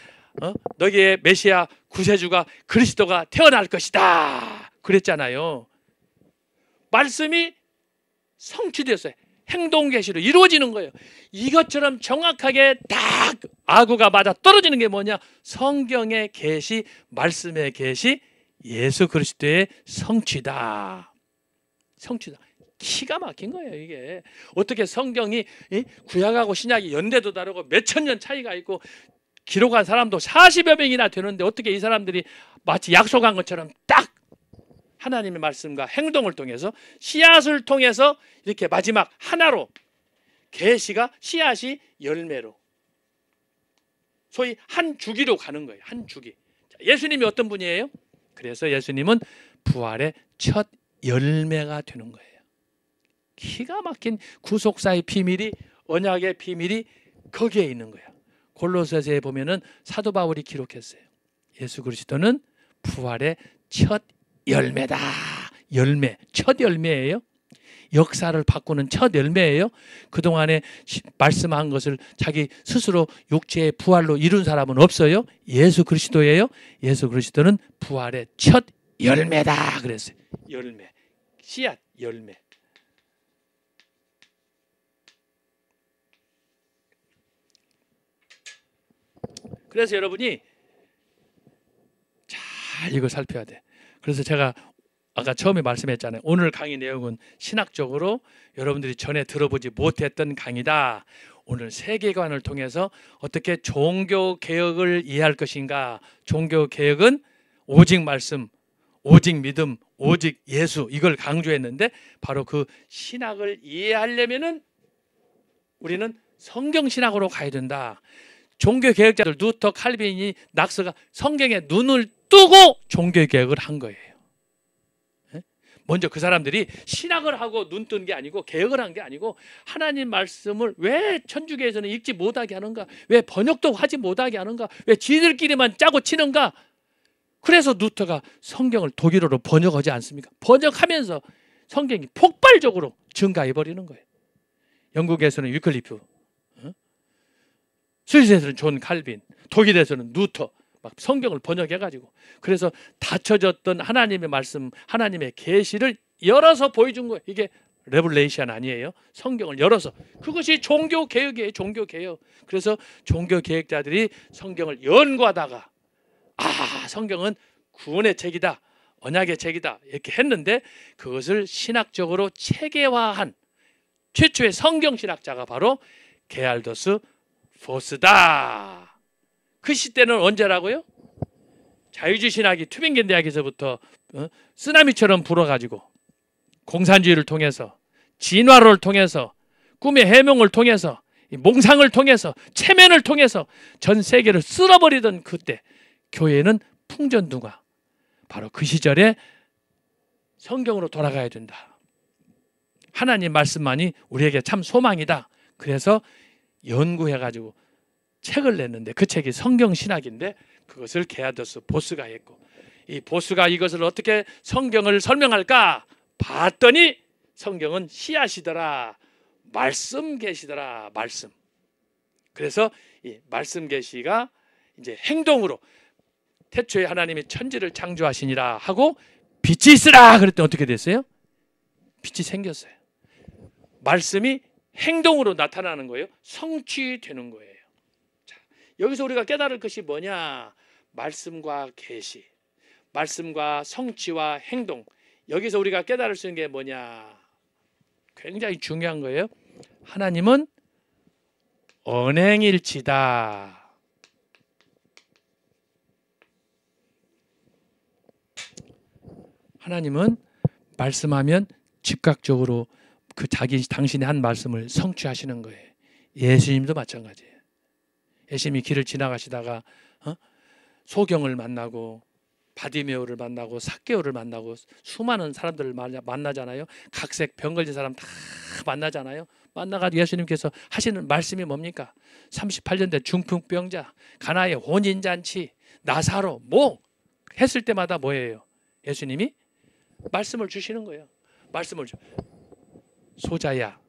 너희의 메시아 구세주가 그리스도가 태어날 것이다 그랬잖아요. 말씀이 성취됐어요. 행동 계시로 이루어지는 거예요. 이것처럼 정확하게 딱 아구가 맞아 떨어지는 게 뭐냐? 성경의 계시, 말씀의 계시, 예수 그리스도의 성취다. 성취다. 기가 막힌 거예요, 이게. 어떻게 성경이 구약하고 신약이 연대도 다르고 몇천 년 차이가 있고 기록한 사람도 40여 명이나 되는데 어떻게 이 사람들이 마치 약속한 것처럼 딱 하나님의 말씀과 행동을 통해서 씨앗을 통해서 이렇게 마지막 하나로 계시가 씨앗이 열매로 소위 한 주기로 가는 거예요. 한 주기. 예수님이 어떤 분이에요? 그래서 예수님은 부활의 첫 열매가 되는 거예요. 기가 막힌 구속사의 비밀이, 언약의 비밀이 거기에 있는 거예요. 골로새서에 보면은 사도 바울이 기록했어요. 예수 그리스도는 부활의 첫 열매다. 열매, 첫 열매예요. 역사를 바꾸는 첫 열매예요. 그동안에 말씀한 것을 자기 스스로 육체의 부활로 이룬 사람은 없어요. 예수 그리스도예요. 예수 그리스도는 부활의 첫 열매다 그랬어요. 열매, 씨앗, 열매. 그래서 여러분이 잘 이거 살펴야 돼. 그래서 제가 아까 처음에 말씀했잖아요. 오늘 강의 내용은 신학적으로 여러분들이 전에 들어보지 못했던 강의다. 오늘 세계관을 통해서 어떻게 종교 개혁을 이해할 것인가. 종교 개혁은 오직 말씀, 오직 믿음, 오직 예수, 이걸 강조했는데 바로 그 신학을 이해하려면은 우리는 성경 신학으로 가야 된다. 종교 개혁자들 루터, 칼빈이, 낙스가 성경에 눈을 뜨고 종교 개혁을 한 거예요. 먼저 그 사람들이 신학을 하고 눈 뜬 게 아니고 개혁을 한 게 아니고 하나님 말씀을 왜 천주교에서는 읽지 못하게 하는가? 왜 번역도 하지 못하게 하는가? 왜 지들끼리만 짜고 치는가? 그래서 루터가 성경을 독일어로 번역하지 않습니까? 번역하면서 성경이 폭발적으로 증가해버리는 거예요. 영국에서는 위클리프, 스위스에서는 존 칼빈, 독일에서는 루터, 막 성경을 번역해가지고 그래서 닫혀졌던 하나님의 말씀, 하나님의 계시를 열어서 보여준 거예요. 이게 레블레이션 아니에요. 성경을 열어서. 그것이 종교 개혁이에요. 종교 개혁. 그래서 종교 개혁자들이 성경을 연구하다가 성경은 구원의 책이다, 언약의 책이다 이렇게 했는데 그것을 신학적으로 체계화한 최초의 성경 신학자가 바로 게알더스 포스다. 그 시대는 언제라고요? 자유주의 신학이 튜빙겐 대학에서부터 쓰나미처럼 불어가지고 공산주의를 통해서, 진화론을 통해서, 꿈의 해몽을 통해서, 몽상을 통해서, 체면을 통해서 전 세계를 쓸어버리던 그때 교회는 풍전등화. 바로 그 시절에 성경으로 돌아가야 된다. 하나님 말씀만이 우리에게 참 소망이다. 그래서 연구해가지고 책을 냈는데 그 책이 성경신학인데 그것을 게알더스 보스가 했고, 이 보스가 이것을 어떻게 성경을 설명할까 봤더니 성경은 씨앗이더라, 말씀 계시더라, 말씀. 그래서 이 말씀 계시가 이제 행동으로 태초에 하나님이 천지를 창조하시니라 하고 빛이 있으라 그랬더니 어떻게 됐어요? 빛이 생겼어요. 말씀이 행동으로 나타나는 거예요. 성취되는 거예요. 자, 여기서 우리가 깨달을 것이 뭐냐? 말씀과 계시, 말씀과 성취와 행동. 여기서 우리가 깨달을 수 있는 게 뭐냐? 굉장히 중요한 거예요. 하나님은 언행일치다. 하나님은 말씀하면 즉각적으로 그 당신이 한 말씀을 성취하시는 거예요. 예수님도 마찬가지예요. 예수님이 길을 지나가시다가 소경을 만나고 바디메오를 만나고 삭개오를 만나고 수많은 사람들을 만나잖아요. 각색 병 걸린 사람 다 만나잖아요. 만나가지고 예수님께서 하시는 말씀이 뭡니까? 38년 된 중풍병자, 가나의 혼인잔치, 나사로 뭐 했을 때마다 뭐예요? 예수님이 말씀을 주시는 거예요. 말씀을 주. 소자야,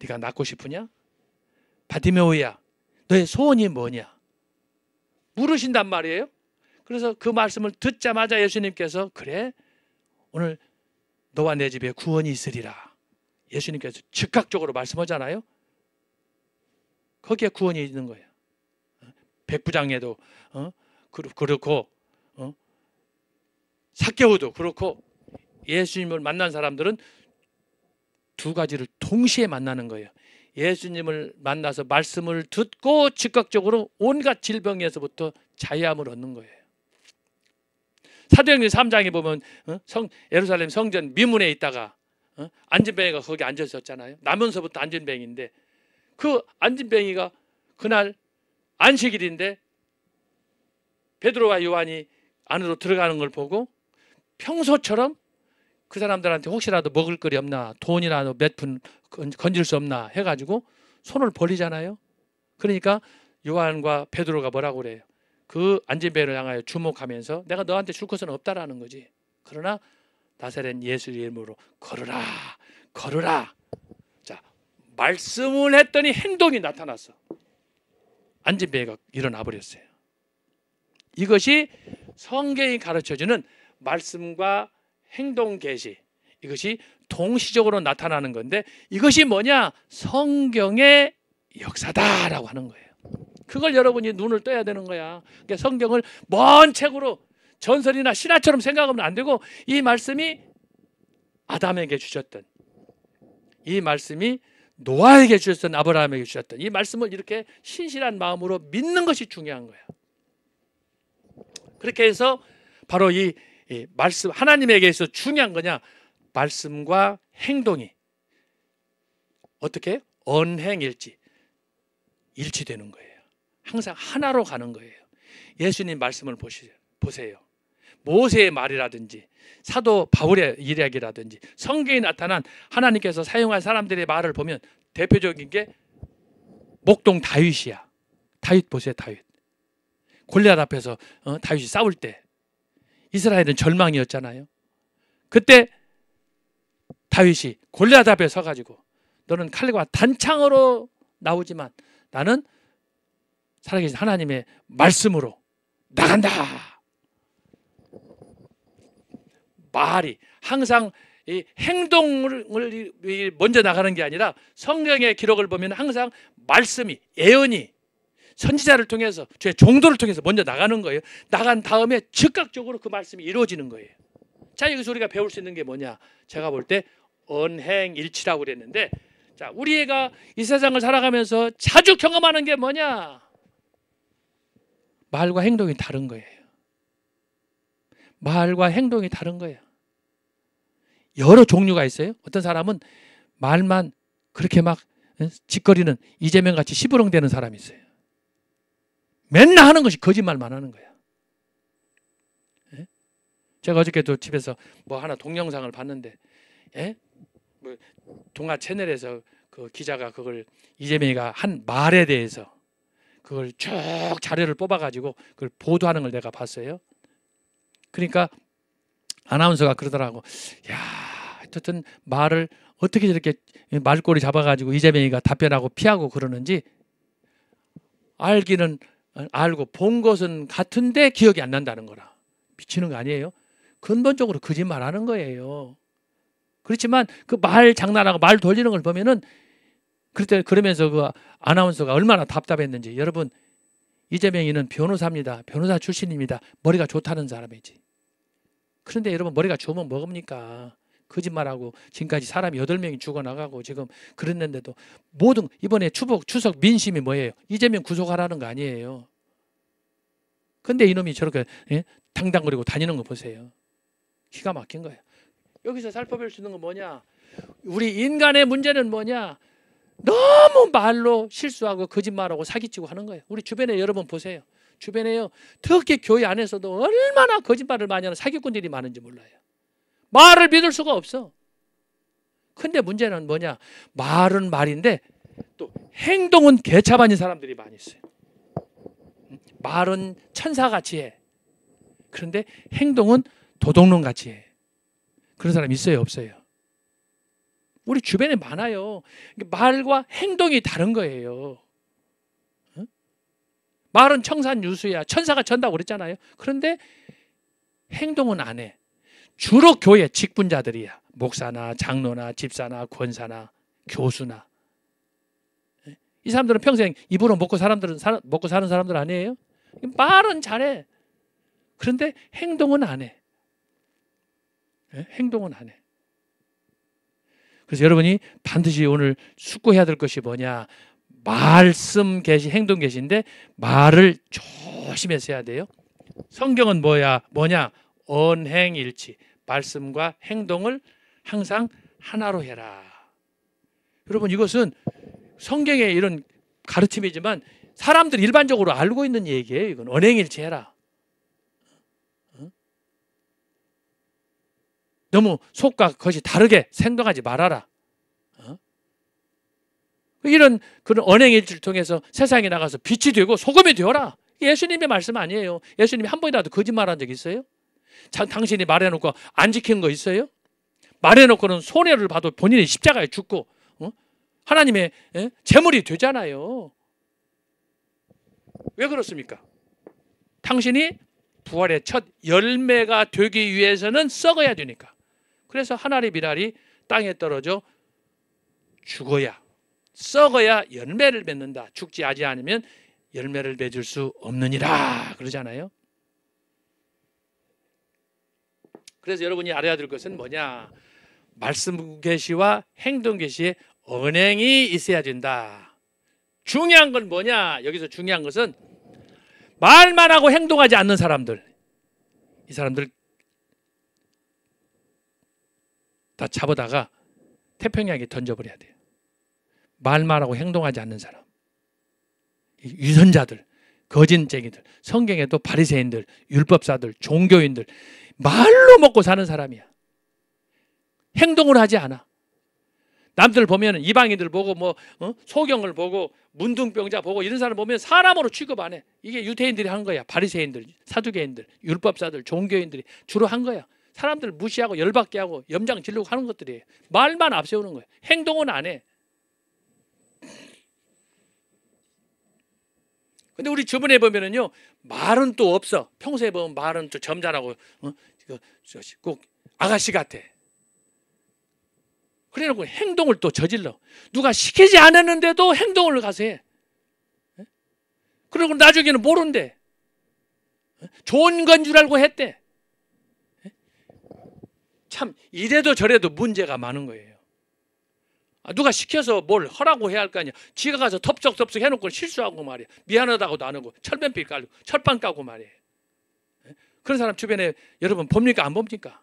네가 낫고 싶으냐? 바디메오야, 너의 소원이 뭐냐? 물으신단 말이에요. 그래서 그 말씀을 듣자마자 예수님께서 그래, 오늘 너와 내 집에 구원이 있으리라. 예수님께서 즉각적으로 말씀하잖아요. 거기에 구원이 있는 거예요. 백부장에도 그렇고 삭개오도 그렇고 예수님을 만난 사람들은 두 가지를 동시에 만나는 거예요. 예수님을 만나서 말씀을 듣고 즉각적으로 온갖 질병에서부터 자유함을 얻는 거예요. 사도행전 3장에 보면 예루살렘 성전 미문에 있다가 안진뱅이가 거기 앉아 있었잖아요. 나면서부터 안진뱅이인데 그 안진뱅이가 그날 안식일인데 베드로와 요한이 안으로 들어가는 걸 보고 평소처럼 그 사람들한테 혹시라도 먹을 거리 없나, 돈이라도 몇 푼 건질 수 없나 해가지고 손을 벌리잖아요. 그러니까 요한과 베드로가 뭐라고 그래요? 그 안진뱅이를 향하여 주목하면서 내가 너한테 줄 것은 없다라는 거지. 그러나 나사렛 예수 이름으로 걸으라, 걸으라. 자, 말씀을 했더니 행동이 나타났어. 앉은 배가 일어나 버렸어요. 이것이 성경이 가르쳐주는 말씀과 행동 계시, 이것이 동시적으로 나타나는 건데, 이것이 뭐냐? 성경의 역사다라고 하는 거예요. 그걸 여러분이 눈을 떠야 되는 거야. 그러니까 성경을 먼 책으로 전설이나 신화처럼 생각하면 안 되고, 이 말씀이 아담에게 주셨던, 이 말씀이 노아에게 주셨던, 아브라함에게 주셨던 이 말씀을 이렇게 신실한 마음으로 믿는 것이 중요한 거예요. 그렇게 해서 바로 이 말씀, 하나님에게서 중요한 거냐? 말씀과 행동이 어떻게? 언행일치, 일치되는 거예요. 항상 하나로 가는 거예요. 예수님 말씀을 보세요. 모세의 말이라든지 사도 바울의 이야기라든지 성경에 나타난 하나님께서 사용한 사람들의 말을 보면 대표적인 게 목동 다윗이야. 다윗 보세요. 다윗. 골리앗 앞에서 다윗이 싸울 때 이스라엘은 절망이었잖아요. 그때 다윗이 골리앗 앞에 서가지고 너는 칼과 단창으로 나오지만 나는 살아계신 하나님의 말씀으로 나간다. 말이 항상 이 행동을 먼저 나가는 게 아니라 성경의 기록을 보면 항상 말씀이, 예언이 선지자를 통해서, 주의 종도를 통해서 먼저 나가는 거예요. 나간 다음에 즉각적으로 그 말씀이 이루어지는 거예요. 자, 여기서 우리가 배울 수 있는 게 뭐냐? 제가 볼 때 언행일치라고 그랬는데, 자, 우리 애가 이 세상을 살아가면서 자주 경험하는 게 뭐냐? 말과 행동이 다른 거예요. 말과 행동이 다른 거예요. 여러 종류가 있어요. 어떤 사람은 말만 그렇게 막 짓거리는 이재명 같이 시부렁대는 사람이 있어요. 맨날 하는 것이 거짓말만 하는 거야. 제가 어저께도 집에서 뭐 하나 동영상을 봤는데, 뭐 동아 채널에서 그 기자가 그걸 이재명이가 한 말에 대해서 그걸 쭉 자료를 뽑아가지고 그걸 보도하는 걸 내가 봤어요. 그러니까 아나운서가 그러더라고. 야, 하여튼 말을 어떻게 저렇게 말꼬리 잡아가지고 이재명이가 답변하고 피하고 그러는지, 알기는 알고 본 것은 같은데 기억이 안 난다는 거라. 미치는 거 아니에요? 근본적으로 거짓말하는 거예요. 그렇지만 그 말 장난하고 말 돌리는 걸 보면은 그러면서 그 아나운서가 얼마나 답답했는지. 여러분, 이재명이는 변호사입니다. 변호사 출신입니다. 머리가 좋다는 사람이지. 그런데 여러분, 머리가 좋으면 뭐합니까? 거짓말하고 지금까지 사람이 8명이 죽어나가고 지금 그랬는데도 모든, 이번에 추석 민심이 뭐예요? 이재명 구속하라는 거 아니에요. 근데 이놈이 저렇게 당당거리고 다니는 거 보세요. 기가 막힌 거예요. 여기서 살펴볼 수 있는 건 뭐냐? 우리 인간의 문제는 뭐냐? 너무 말로 실수하고 거짓말하고 사기치고 하는 거예요. 우리 주변에 여러분 보세요. 주변에요, 특히 교회 안에서도 얼마나 거짓말을 많이 하는 사기꾼들이 많은지 몰라요. 말을 믿을 수가 없어. 근데 문제는 뭐냐? 말은 말인데 또 행동은 개차반인 사람들이 많이 있어요. 말은 천사같이 해. 그런데 행동은 도둑놈같이 해. 그런 사람 있어요, 없어요? 우리 주변에 많아요. 말과 행동이 다른 거예요. 말은 청산유수야. 천사가 전다고 그랬잖아요. 그런데 행동은 안 해. 주로 교회 직분자들이야. 목사나 장로나 집사나 권사나 교수나. 이 사람들은 평생 입으로 먹고 사는 사람들 아니에요? 말은 잘해. 그런데 행동은 안 해. 행동은 안 해. 그래서 여러분이 반드시 오늘 숙고해야 될 것이 뭐냐? 말씀 계시, 행동 계시인데 말을 조심해서 해야 돼요. 성경은 뭐냐? 언행일치. 말씀과 행동을 항상 하나로 해라. 여러분, 이것은 성경의 이런 가르침이지만 사람들이 일반적으로 알고 있는 얘기예요. 이건 언행일치 해라. 너무 속과 겉이 다르게 행동하지 말아라. 이런 그런 언행일치를 통해서 세상에 나가서 빛이 되고 소금이 되어라. 예수님의 말씀 아니에요. 예수님이 한 번이라도 거짓말한 적 있어요? 당신이 말해놓고 안 지키는 거 있어요? 말해놓고는 손해를 봐도 본인이 십자가에 죽고 하나님의 제물이 되잖아요. 왜 그렇습니까? 당신이 부활의 첫 열매가 되기 위해서는 썩어야 되니까. 그래서 하나의 비랄이 땅에 떨어져 죽어야, 썩어야 열매를 맺는다. 죽지 않으면 열매를 맺을 수 없느니라 그러잖아요. 그래서 여러분이 알아야 될 것은 뭐냐? 말씀 계시와 행동 계시의 언행이 있어야 된다. 중요한 건 뭐냐? 여기서 중요한 것은 말만 하고 행동하지 않는 사람들, 이 사람들 다 잡아다가 태평양에 던져버려야 돼요. 말만 하고 행동하지 않는 사람, 유선자들, 거짓쟁이들, 성경에도 바리새인들, 율법사들, 종교인들, 말로 먹고 사는 사람이야. 행동을 하지 않아. 남들 보면 이방인들 보고 소경을 보고 문둥병자 보고 이런 사람 보면 사람으로 취급 안 해. 이게 유대인들이 한 거야. 바리새인들, 사두개인들, 율법사들, 종교인들이 주로 한 거야. 사람들 무시하고 열받게 하고 염장 지르고 하는 것들이에요. 말만 앞세우는 거야. 행동은 안 해. 근데 우리 주변에 보면은요, 말은 또 없어. 평소에 보면 말은 또 점잖하고 꼭 아가씨 같아. 그래놓고 행동을 또 저질러. 누가 시키지 않았는데도 행동을 가서 해. 그리고 나중에는 모른대. 좋은 건 줄 알고 했대. 참 이래도 저래도 문제가 많은 거예요. 누가 시켜서 뭘 하라고 해야 할 거 아니야. 지가 가서 덥석덥석 해놓고 실수하고 말이야. 미안하다고도 안 하고 철변필 깔고 철판 까고 말이에요. 그런 사람 주변에 여러분 봅니까? 안 봅니까?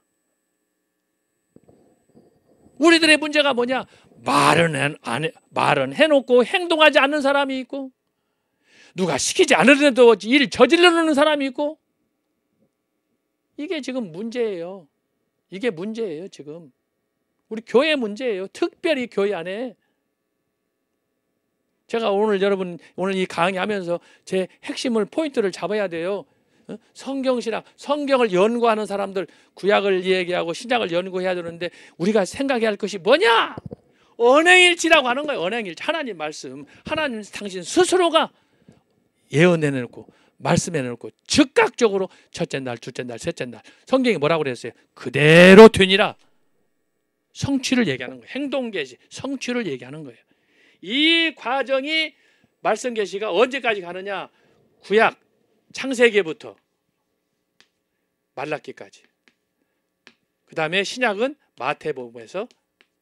우리들의 문제가 뭐냐? 말은 해놓고 행동하지 않는 사람이 있고, 누가 시키지 않으려도 일 저질러놓는 사람이 있고, 이게 지금 문제예요. 이게 문제예요 지금. 우리 교회 문제예요. 특별히 교회 안에. 제가 여러분 오늘 이 강의하면서 제 핵심을 포인트를 잡아야 돼요. 성경신학, 성경을 연구하는 사람들 구약을 얘기하고 신약을 연구해야 되는데 우리가 생각해야 할 것이 뭐냐? 언행일치라고 하는 거예요. 언행일치. 하나님 말씀, 하나님 당신 스스로가 예언해놓고 말씀해놓고 즉각적으로 첫째 날, 둘째 날, 셋째 날 성경이 뭐라고 그랬어요? 그대로 되니라. 성취를 얘기하는 거예요. 행동 계시, 성취를 얘기하는 거예요. 이 과정이 말씀 계시가 언제까지 가느냐? 구약 창세기부터 말라기까지. 그 다음에 신약은 마태복음에서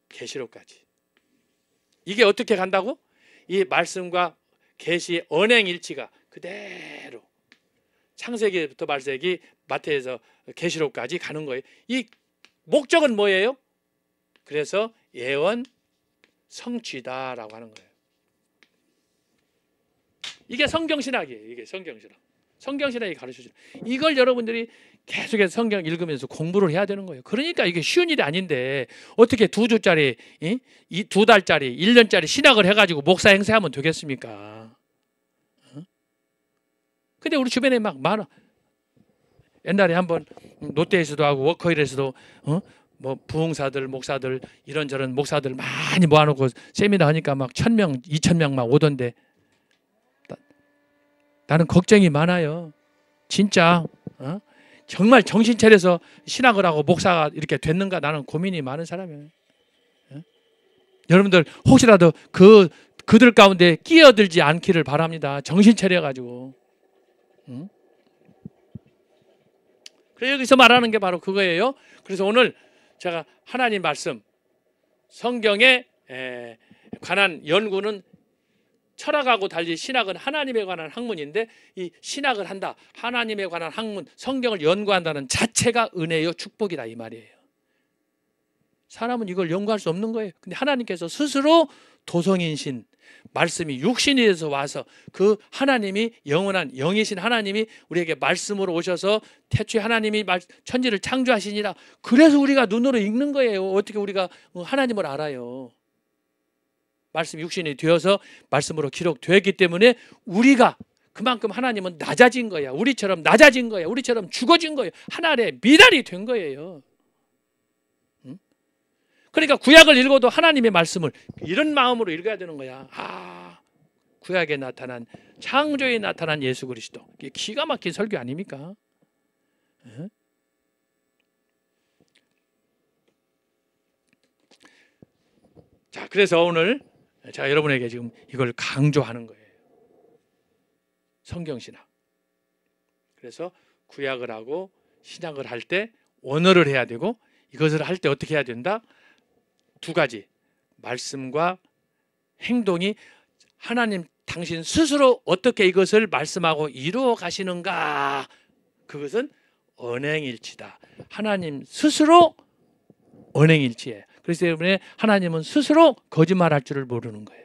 계시록까지. 이게 어떻게 간다고? 이 말씀과 계시의 언행일치가 그대로 창세기부터 말세기, 마태에서 계시록까지 가는 거예요. 이 목적은 뭐예요? 그래서 예언 성취다라고 하는 거예요. 이게 성경신학이에요. 이게 성경신학. 성경신학이 가르쳐주는. 이걸 여러분들이 계속해서 성경 읽으면서 공부를 해야 되는 거예요. 그러니까 이게 쉬운 일이 아닌데 어떻게 2주짜리, 2달짜리, 1년짜리 신학을 해가지고 목사 행세하면 되겠습니까? 근데 우리 주변에 막 많아. 옛날에 한번 롯데에서도 하고 워커힐에서도 뭐 부흥사들, 목사들 이런저런 목사들 많이 모아놓고 세미나 하니까 막 1,000명, 2,000명 막 오던데 나는 걱정이 많아요. 진짜 정말 정신 차려서 신학을 하고 목사가 이렇게 됐는가 나는 고민이 많은 사람이에요. 여러분들 혹시라도 그들 가운데 끼어들지 않기를 바랍니다. 정신 차려가지고. 그래서 여기서 말하는 게 바로 그거예요. 그래서 오늘 제가 하나님 말씀, 성경에 관한 연구는 철학하고 달리 신학은 하나님에 관한 학문인데 이 신학을 한다, 하나님에 관한 학문, 성경을 연구한다는 자체가 은혜요 축복이다 이 말이에요. 사람은 이걸 연구할 수 없는 거예요. 근데 하나님께서 스스로 도성인신 말씀이 육신이 돼서 와서 그 하나님이 영원한 영이신 하나님이 우리에게 말씀으로 오셔서 태초에 하나님이 천지를 창조하시니라. 그래서 우리가 눈으로 읽는 거예요. 어떻게 우리가 하나님을 알아요? 말씀 육신이 되어서 말씀으로 기록되었기 때문에 우리가 그만큼 하나님은 낮아진 거야. 우리처럼 낮아진 거야. 우리처럼 죽어진 거예요. 하나님의 미랄이 된 거예요. 그러니까 구약을 읽어도 하나님의 말씀을 이런 마음으로 읽어야 되는 거야. 구약에 나타난, 창조에 나타난 예수 그리스도. 이게 기가 막힌 설교 아닙니까? 자, 그래서 오늘 제가 여러분에게 지금 이걸 강조하는 거예요. 성경신학. 그래서 구약을 하고 신약을 할 때 언어를 해야 되고, 이것을 할 때 어떻게 해야 된다? 두 가지. 말씀과 행동이 하나님 당신 스스로 어떻게 이것을 말씀하고 이루어 가시는가? 그것은 언행일치다. 하나님 스스로 언행일치예요. 그래서 때문에 하나님은 스스로 거짓말할 줄을 모르는 거예요.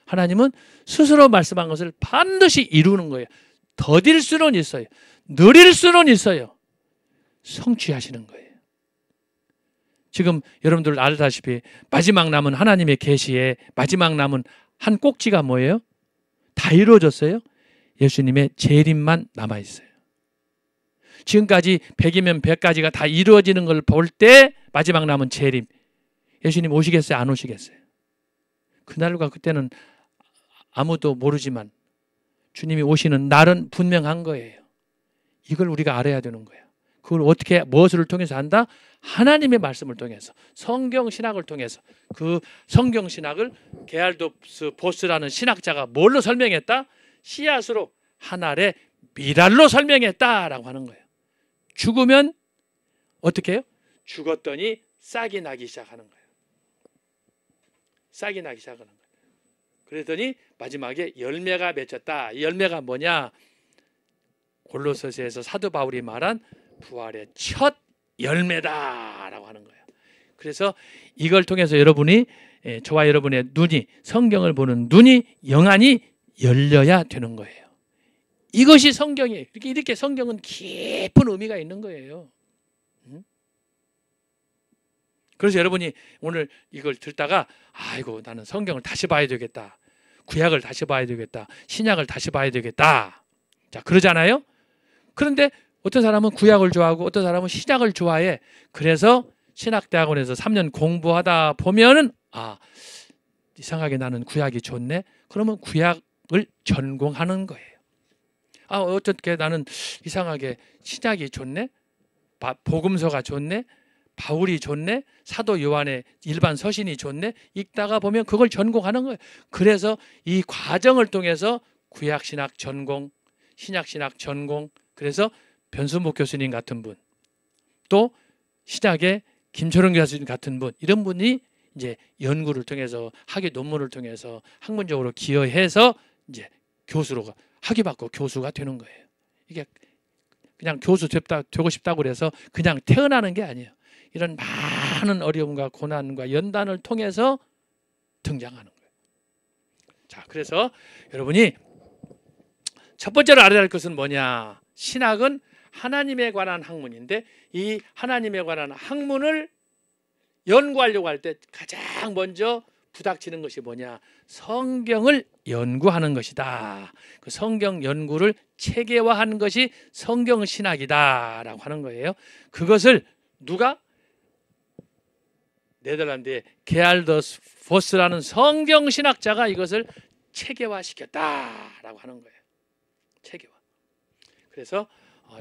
하나님은 스스로 말씀한 것을 반드시 이루는 거예요. 더딜 수는 있어요. 느릴 수는 있어요. 성취하시는 거예요. 지금 여러분들 알다시피 마지막 남은 하나님의 계시에 마지막 남은 한 꼭지가 뭐예요? 다 이루어졌어요. 예수님의 재림만 남아있어요. 지금까지 100이면 100가지가 다 이루어지는 걸 볼 때 마지막 남은 재림. 예수님 오시겠어요? 안 오시겠어요? 그날과 그때는 아무도 모르지만 주님이 오시는 날은 분명한 거예요. 이걸 우리가 알아야 되는 거예요. 그걸 어떻게, 무엇을 통해서 한다? 하나님의 말씀을 통해서, 성경신학을 통해서. 그 성경신학을 게알도스 보스라는 신학자가 뭘로 설명했다? 씨앗으로, 하늘의 미랄로 설명했다라고 하는 거예요. 죽으면 어떻게 해요? 죽었더니 싹이 나기 시작하는 거예요. 싹이 나기 시작하는 거예요. 그랬더니 마지막에 열매가 맺혔다. 이 열매가 뭐냐? 골로새서에서 사도 바울이 말한 부활의 첫 열매다라고 하는 거예요. 그래서 이걸 통해서 여러분이, 저와 여러분의 눈이, 성경을 보는 눈이 영안이 열려야 되는 거예요. 이것이 성경이에요. 이렇게 성경은 깊은 의미가 있는 거예요. 그래서 여러분이 오늘 이걸 듣다가 아이고, 나는 성경을 다시 봐야 되겠다. 구약을 다시 봐야 되겠다. 신약을 다시 봐야 되겠다. 자, 그러잖아요. 그런데 어떤 사람은 구약을 좋아하고 어떤 사람은 신약을 좋아해. 그래서 신학대학원에서 3년 공부하다 보면은 이상하게 나는 구약이 좋네. 그러면 구약을 전공하는 거예요. 어떻게 나는 이상하게 신약이 좋네. 복음서가 좋네. 바울이 좋네. 사도 요한의 일반 서신이 좋네. 읽다가 보면 그걸 전공하는 거예요. 그래서 이 과정을 통해서 구약신학 전공, 신약신학 전공, 그래서 변순복 교수님 같은 분, 또 신약의 김철원 교수님 같은 분, 이런 분이 이제 연구를 통해서, 학위 논문을 통해서 학문적으로 기여해서 이제 교수로 학위받고 교수가 되는 거예요. 이게 그냥 교수 되고 싶다고 그래서 그냥 태어나는 게 아니에요. 이런 많은 어려움과 고난과 연단을 통해서 등장하는 거예요. 자, 그래서 여러분이 첫 번째로 알아야 할 것은 뭐냐? 신학은 하나님에 관한 학문인데, 이 하나님에 관한 학문을 연구하려고 할 때 가장 먼저 부닥치는 것이 뭐냐? 성경을 연구하는 것이다. 그 성경 연구를 체계화한 것이 성경신학이다라고 하는 거예요. 그것을 누가? 네덜란드의 게알더스 보스라는 성경신학자가 이것을 체계화시켰다라고 하는 거예요. 체계화. 그래서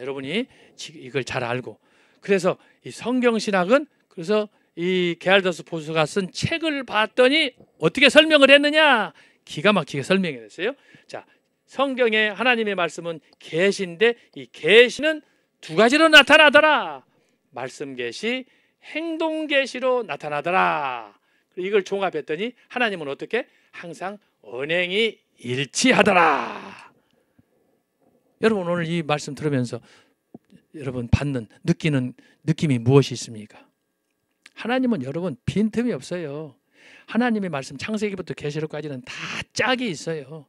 여러분이 이걸 잘 알고, 그래서 이 성경신학은, 그래서 이 게알더스 보스가 쓴 책을 봤더니 어떻게 설명을 했느냐? 기가 막히게 설명을 했어요. 자, 성경의 하나님의 말씀은 계시인데, 이 계시는 두 가지로 나타나더라. 말씀 계시, 행동 계시로 나타나더라. 이걸 종합했더니 하나님은 어떻게? 항상 언행이 일치하더라. 여러분, 오늘 이 말씀 들으면서 여러분 느끼는 느낌이 무엇이 있습니까? 하나님은 여러분 빈틈이 없어요. 하나님의 말씀 창세기부터 계시록까지는 다 짝이 있어요.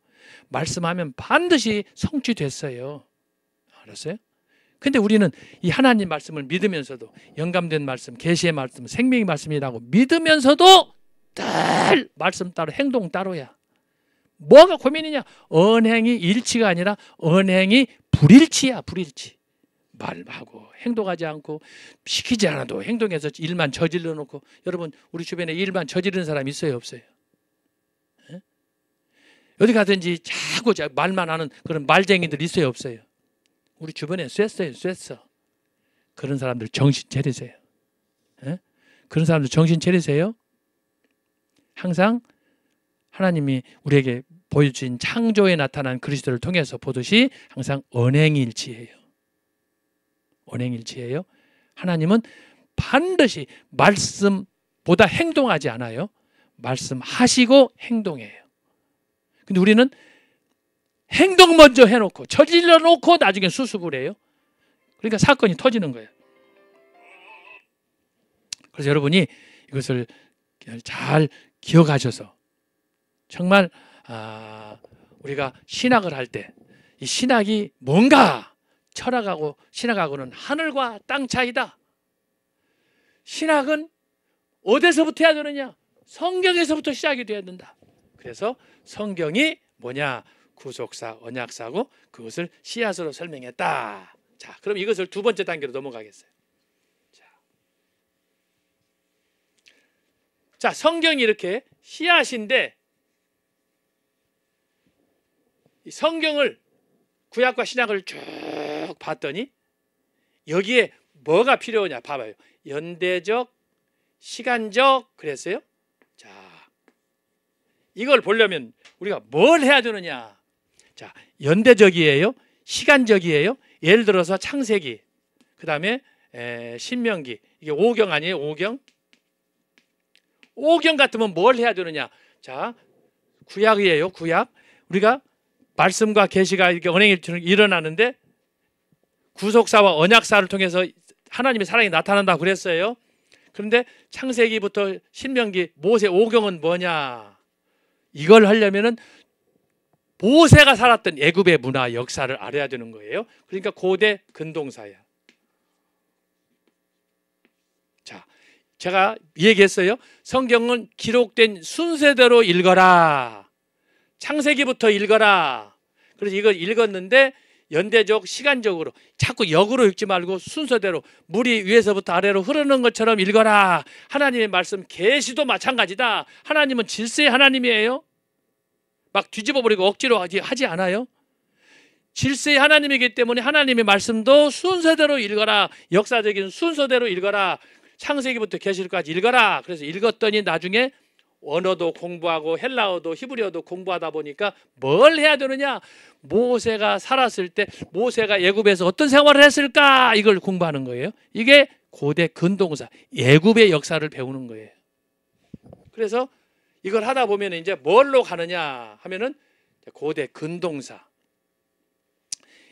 말씀하면 반드시 성취됐어요. 알았어요? 근데 우리는 이 하나님 말씀을 믿으면서도, 영감된 말씀, 계시의 말씀, 생명의 말씀이라고 믿으면서도 늘 말씀 따로, 행동 따로야. 뭐가 고민이냐? 언행이 일치가 아니라 언행이 불일치야. 불일치. 말하고 행동하지 않고 시키지 않아도 행동해서 일만 저질러 놓고. 여러분 우리 주변에 일만 저지르는 사람 있어요 없어요? 에? 어디 가든지 자꾸 말만 하는 그런 말쟁이들 있어요 없어요? 우리 주변에 쐈어. 그런 사람들 정신 차리세요. 에? 그런 사람들 정신 차리세요. 항상 하나님이 우리에게 보여주신 창조에 나타난 그리스도를 통해서 보듯이 항상 언행일치예요. 언행일치예요. 하나님은 반드시 말씀보다 행동하지 않아요. 말씀하시고 행동해요. 근데 우리는 행동 먼저 해놓고 저질러 놓고 나중에 수습을 해요. 그러니까 사건이 터지는 거예요. 그래서 여러분이 이것을 잘 기억하셔서 정말 우리가 신학을 할 때 이 신학이 뭔가 철학하고 신학하고는 하늘과 땅 차이다. 신학은 어디서부터 해야 되느냐? 성경에서부터 시작이 돼야 된다. 그래서 성경이 뭐냐? 구속사, 언약사고 그것을 씨앗으로 설명했다. 자, 그럼 이것을 두 번째 단계로 넘어가겠어요. 자, 성경이 이렇게 씨앗인데 이 성경을 구약과 신약을 쭉 봤더니 여기에 뭐가 필요하냐 봐봐요. 연대적, 시간적 그랬어요. 자, 이걸 보려면 우리가 뭘 해야 되느냐? 자, 연대적이에요, 시간적이에요. 예를 들어서 창세기, 그 다음에 신명기, 이게 5경 아니에요? 5경? 5경 같으면 뭘 해야 되느냐? 자, 구약이에요. 구약. 우리가 말씀과 계시가 이렇게 언행일처럼 일어나는데 구속사와 언약사를 통해서 하나님의 사랑이 나타난다고 그랬어요. 그런데 창세기부터 신명기, 모세, 5경은 뭐냐? 이걸 하려면은 모세가 살았던 애굽의 문화, 역사를 알아야 되는 거예요. 그러니까 고대 근동사야. 자, 제가 얘기했어요. 성경은 기록된 순서대로 읽어라. 창세기부터 읽어라. 그래서 이걸 읽었는데 연대적, 시간적으로 자꾸 역으로 읽지 말고 순서대로 물이 위에서부터 아래로 흐르는 것처럼 읽어라. 하나님의 말씀, 계시도 마찬가지다. 하나님은 질서의 하나님이에요. 막 뒤집어버리고 억지로 하지 않아요. 질서의 하나님이기 때문에 하나님의 말씀도 순서대로 읽어라. 역사적인 순서대로 읽어라. 창세기부터 계시록까지 읽어라. 그래서 읽었더니 나중에 언어도 공부하고 헬라어도 히브리어도 공부하다 보니까 뭘 해야 되느냐? 모세가 살았을 때 모세가 애굽에서 어떤 생활을 했을까? 이걸 공부하는 거예요. 이게 고대 근동사, 애굽의 역사를 배우는 거예요. 그래서 이걸 하다 보면 이제 뭘로 가느냐 하면은 고대 근동사.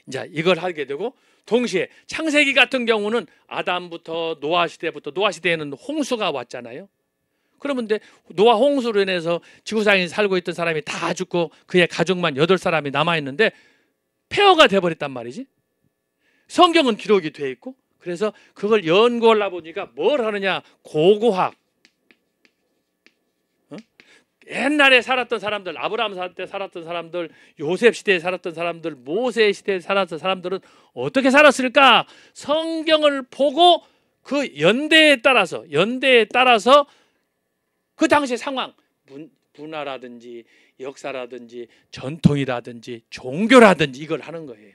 이제 이걸 하게 되고 동시에 창세기 같은 경우는 아담부터 노아 시대부터, 노아 시대에는 홍수가 왔잖아요. 그러면 노아 홍수로 인해서 지구상에 살고 있던 사람이 다 죽고 그의 가족만 8사람이 남아있는데 폐허가 돼버렸단 말이지. 성경은 기록이 돼 있고 그래서 그걸 연구하려 보니까 뭘 하느냐? 고고학. 옛날에 살았던 사람들, 아브라함 때 살았던 사람들, 요셉 시대에 살았던 사람들, 모세 시대에 살았던 사람들은 어떻게 살았을까? 성경을 보고 그 연대에 따라서 그 당시의 상황, 문화라든지 역사라든지 전통이라든지 종교라든지 이걸 하는 거예요.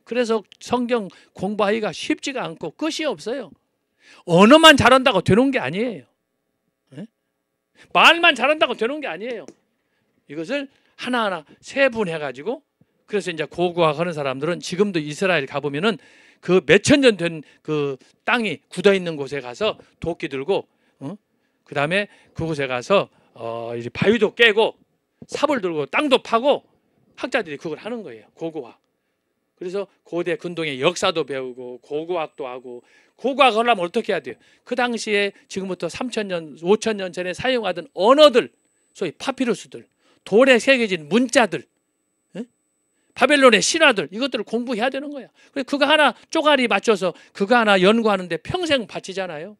그래서 성경 공부하기가 쉽지가 않고 끝이 없어요. 언어만 잘한다고 되는 게 아니에요. 말만 잘한다고 되는 게 아니에요. 이것을 하나하나 세분해가지고 그래서 이제 고고학 하는 사람들은 지금도 이스라엘 가보면은 그 몇천 년 된 그 땅이 굳어 있는 곳에 가서 도끼 들고 그 다음에 그곳에 가서 이제 바위도 깨고 삽을 들고 땅도 파고 학자들이 그걸 하는 거예요. 고고학. 그래서 고대 근동의 역사도 배우고 고고학도 하고 고고학 하려면 어떻게 해야 돼요? 그 당시에 지금부터 3,000년, 5,000년 전에 사용하던 언어들, 소위 파피루스들, 돌에 새겨진 문자들, 바벨론의 신화들 이것들을 공부해야 되는 거야. 그거 하나 쪼가리 맞춰서 그거 하나 연구하는데 평생 바치잖아요.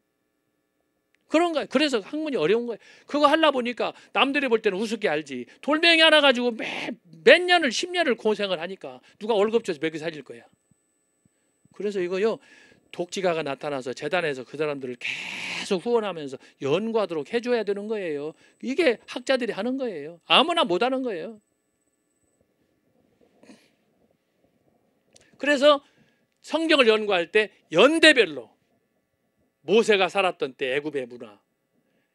그런 거예요. 그래서 학문이 어려운 거예요. 그거 하려 보니까 남들이 볼 때는 우습게 알지. 돌멩이 하나 가지고 몇 년을 10년을 고생을 하니까 누가 월급 줘서 먹여 살릴 거야. 그래서 이거요, 독지가가 나타나서 재단에서 그 사람들을 계속 후원하면서 연구하도록 해줘야 되는 거예요. 이게 학자들이 하는 거예요. 아무나 못하는 거예요. 그래서 성경을 연구할 때 연대별로 모세가 살았던 때 애굽의 문화,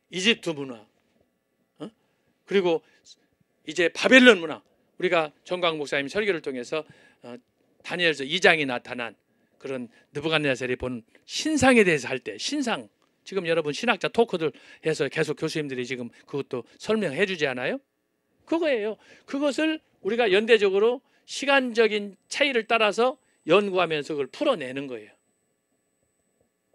이집트 문화, 그리고 이제 바벨론 문화, 우리가 정광 목사님 설교를 통해서 다니엘서 2장이 나타난 그런 느부갓네살이 본 신상에 대해서 할 때, 신상, 지금 여러분 신학자 토크들 해서 계속 교수님들이 지금 그것도 설명해 주지 않아요? 그거예요. 그것을 우리가 연대적으로 시간적인 차이를 따라서 연구하면서 그걸 풀어내는 거예요.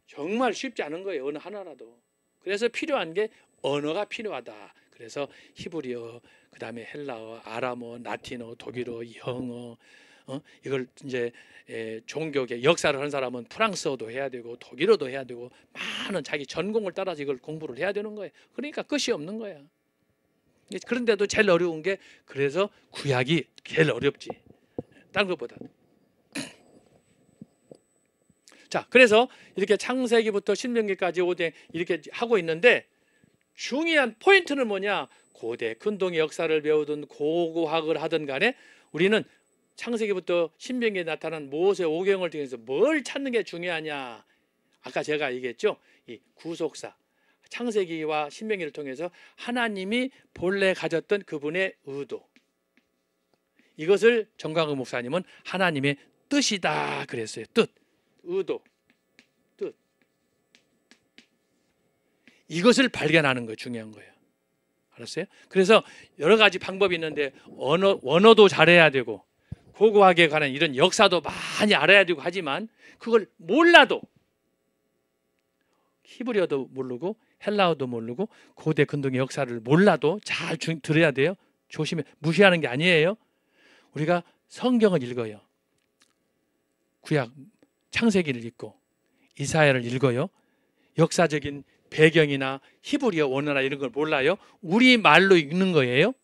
정말 쉽지 않은 거예요. 어느 하나라도. 그래서 필요한 게 언어가 필요하다. 그래서 히브리어, 그 다음에 헬라어, 아람어, 라틴어, 독일어, 영어, 이걸 이제 종교계 역사를 하는 사람은 프랑스어도 해야 되고 독일어도 해야 되고 많은 자기 전공을 따라서 이걸 공부를 해야 되는 거예요. 그러니까 끝이 없는 거야. 그런데도 제일 어려운 게, 그래서 구약이 제일 어렵지, 다른 것보다. 자, 그래서 이렇게 창세기부터 신명기까지 이렇게 하고 있는데, 중요한 포인트는 뭐냐? 고대 근동의 역사를 배우든 고고학을 하든 간에 우리는 창세기부터 신명기에 나타난 모세 오경을 통해서 뭘 찾는 게 중요하냐? 아까 제가 얘기했죠. 이 구속사, 창세기와 신명기를 통해서 하나님이 본래 가졌던 그분의 의도, 이것을 정광훈 목사님은 하나님의 뜻이다 그랬어요. 뜻, 의도, 뜻, 이것을 발견하는 거 중요한 거예요. 알았어요? 그래서 여러 가지 방법이 있는데, 원어도 잘해야 되고 고고학에 관한 이런 역사도 많이 알아야 되고 하지만, 그걸 몰라도, 히브리어도 모르고 헬라어도 모르고 고대 근동의 역사를 몰라도 잘 들어야 돼요. 조심해, 무시하는 게 아니에요. 우리가 성경을 읽어요. 구약 창세기를 읽고 이사야를 읽어요. 역사적인 배경이나 히브리어 원어나 이런 걸 몰라요. 우리 말로 읽는 거예요.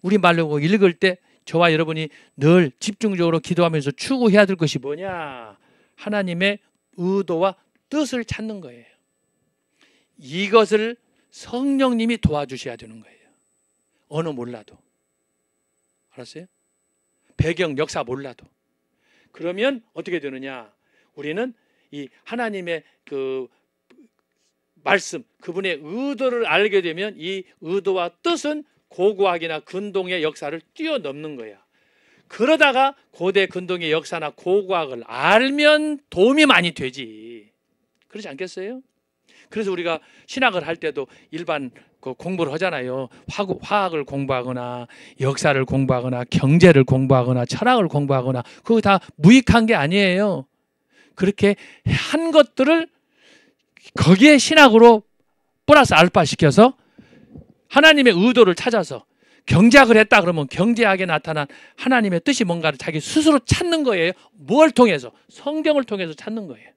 우리 말로 읽을 때 저와 여러분이 늘 집중적으로 기도하면서 추구해야 될 것이 뭐냐? 하나님의 의도와 뜻을 찾는 거예요. 이것을 성령님이 도와주셔야 되는 거예요. 언어 몰라도. 알았어요? 배경, 역사 몰라도. 그러면 어떻게 되느냐? 우리는 이 하나님의 그 말씀, 그분의 의도를 알게 되면 이 의도와 뜻은 고고학이나 근동의 역사를 뛰어넘는 거야. 그러다가 고대 근동의 역사나 고고학을 알면 도움이 많이 되지. 그렇지 않겠어요? 그래서 우리가 신학을 할 때도 일반 공부를 하잖아요. 화학을 공부하거나 역사를 공부하거나 경제를 공부하거나 철학을 공부하거나, 그거 다 무익한 게 아니에요. 그렇게 한 것들을 거기에 신학으로 플러스 알파 시켜서 하나님의 의도를 찾아서 경제학을 했다 그러면 경제학에 나타난 하나님의 뜻이 뭔가를 자기 스스로 찾는 거예요. 뭘 통해서? 성경을 통해서 찾는 거예요.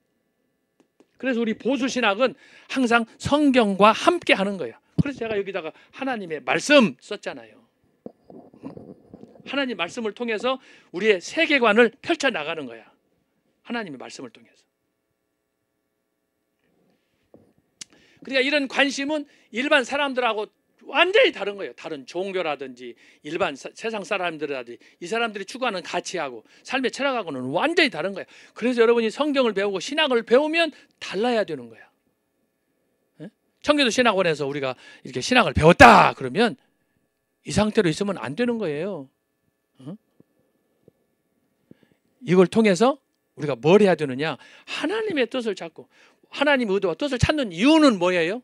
그래서 우리 보수신학은 항상 성경과 함께 하는 거예요. 그래서 제가 여기다가 하나님의 말씀 썼잖아요. 하나님 말씀을 통해서 우리의 세계관을 펼쳐나가는 거야. 하나님의 말씀을 통해서. 그러니까 이런 관심은 일반 사람들하고 완전히 다른 거예요. 다른 종교라든지 일반 세상 사람들이라든지 이 사람들이 추구하는 가치하고 삶의 철학하고는 완전히 다른 거예요. 그래서 여러분이 성경을 배우고 신학을 배우면 달라야 되는 거야. 청교도 신학원에서 우리가 이렇게 신학을 배웠다 그러면 이 상태로 있으면 안 되는 거예요. 이걸 통해서 우리가 뭘 해야 되느냐? 하나님의 뜻을 찾고, 하나님의 의도와 뜻을 찾는 이유는 뭐예요?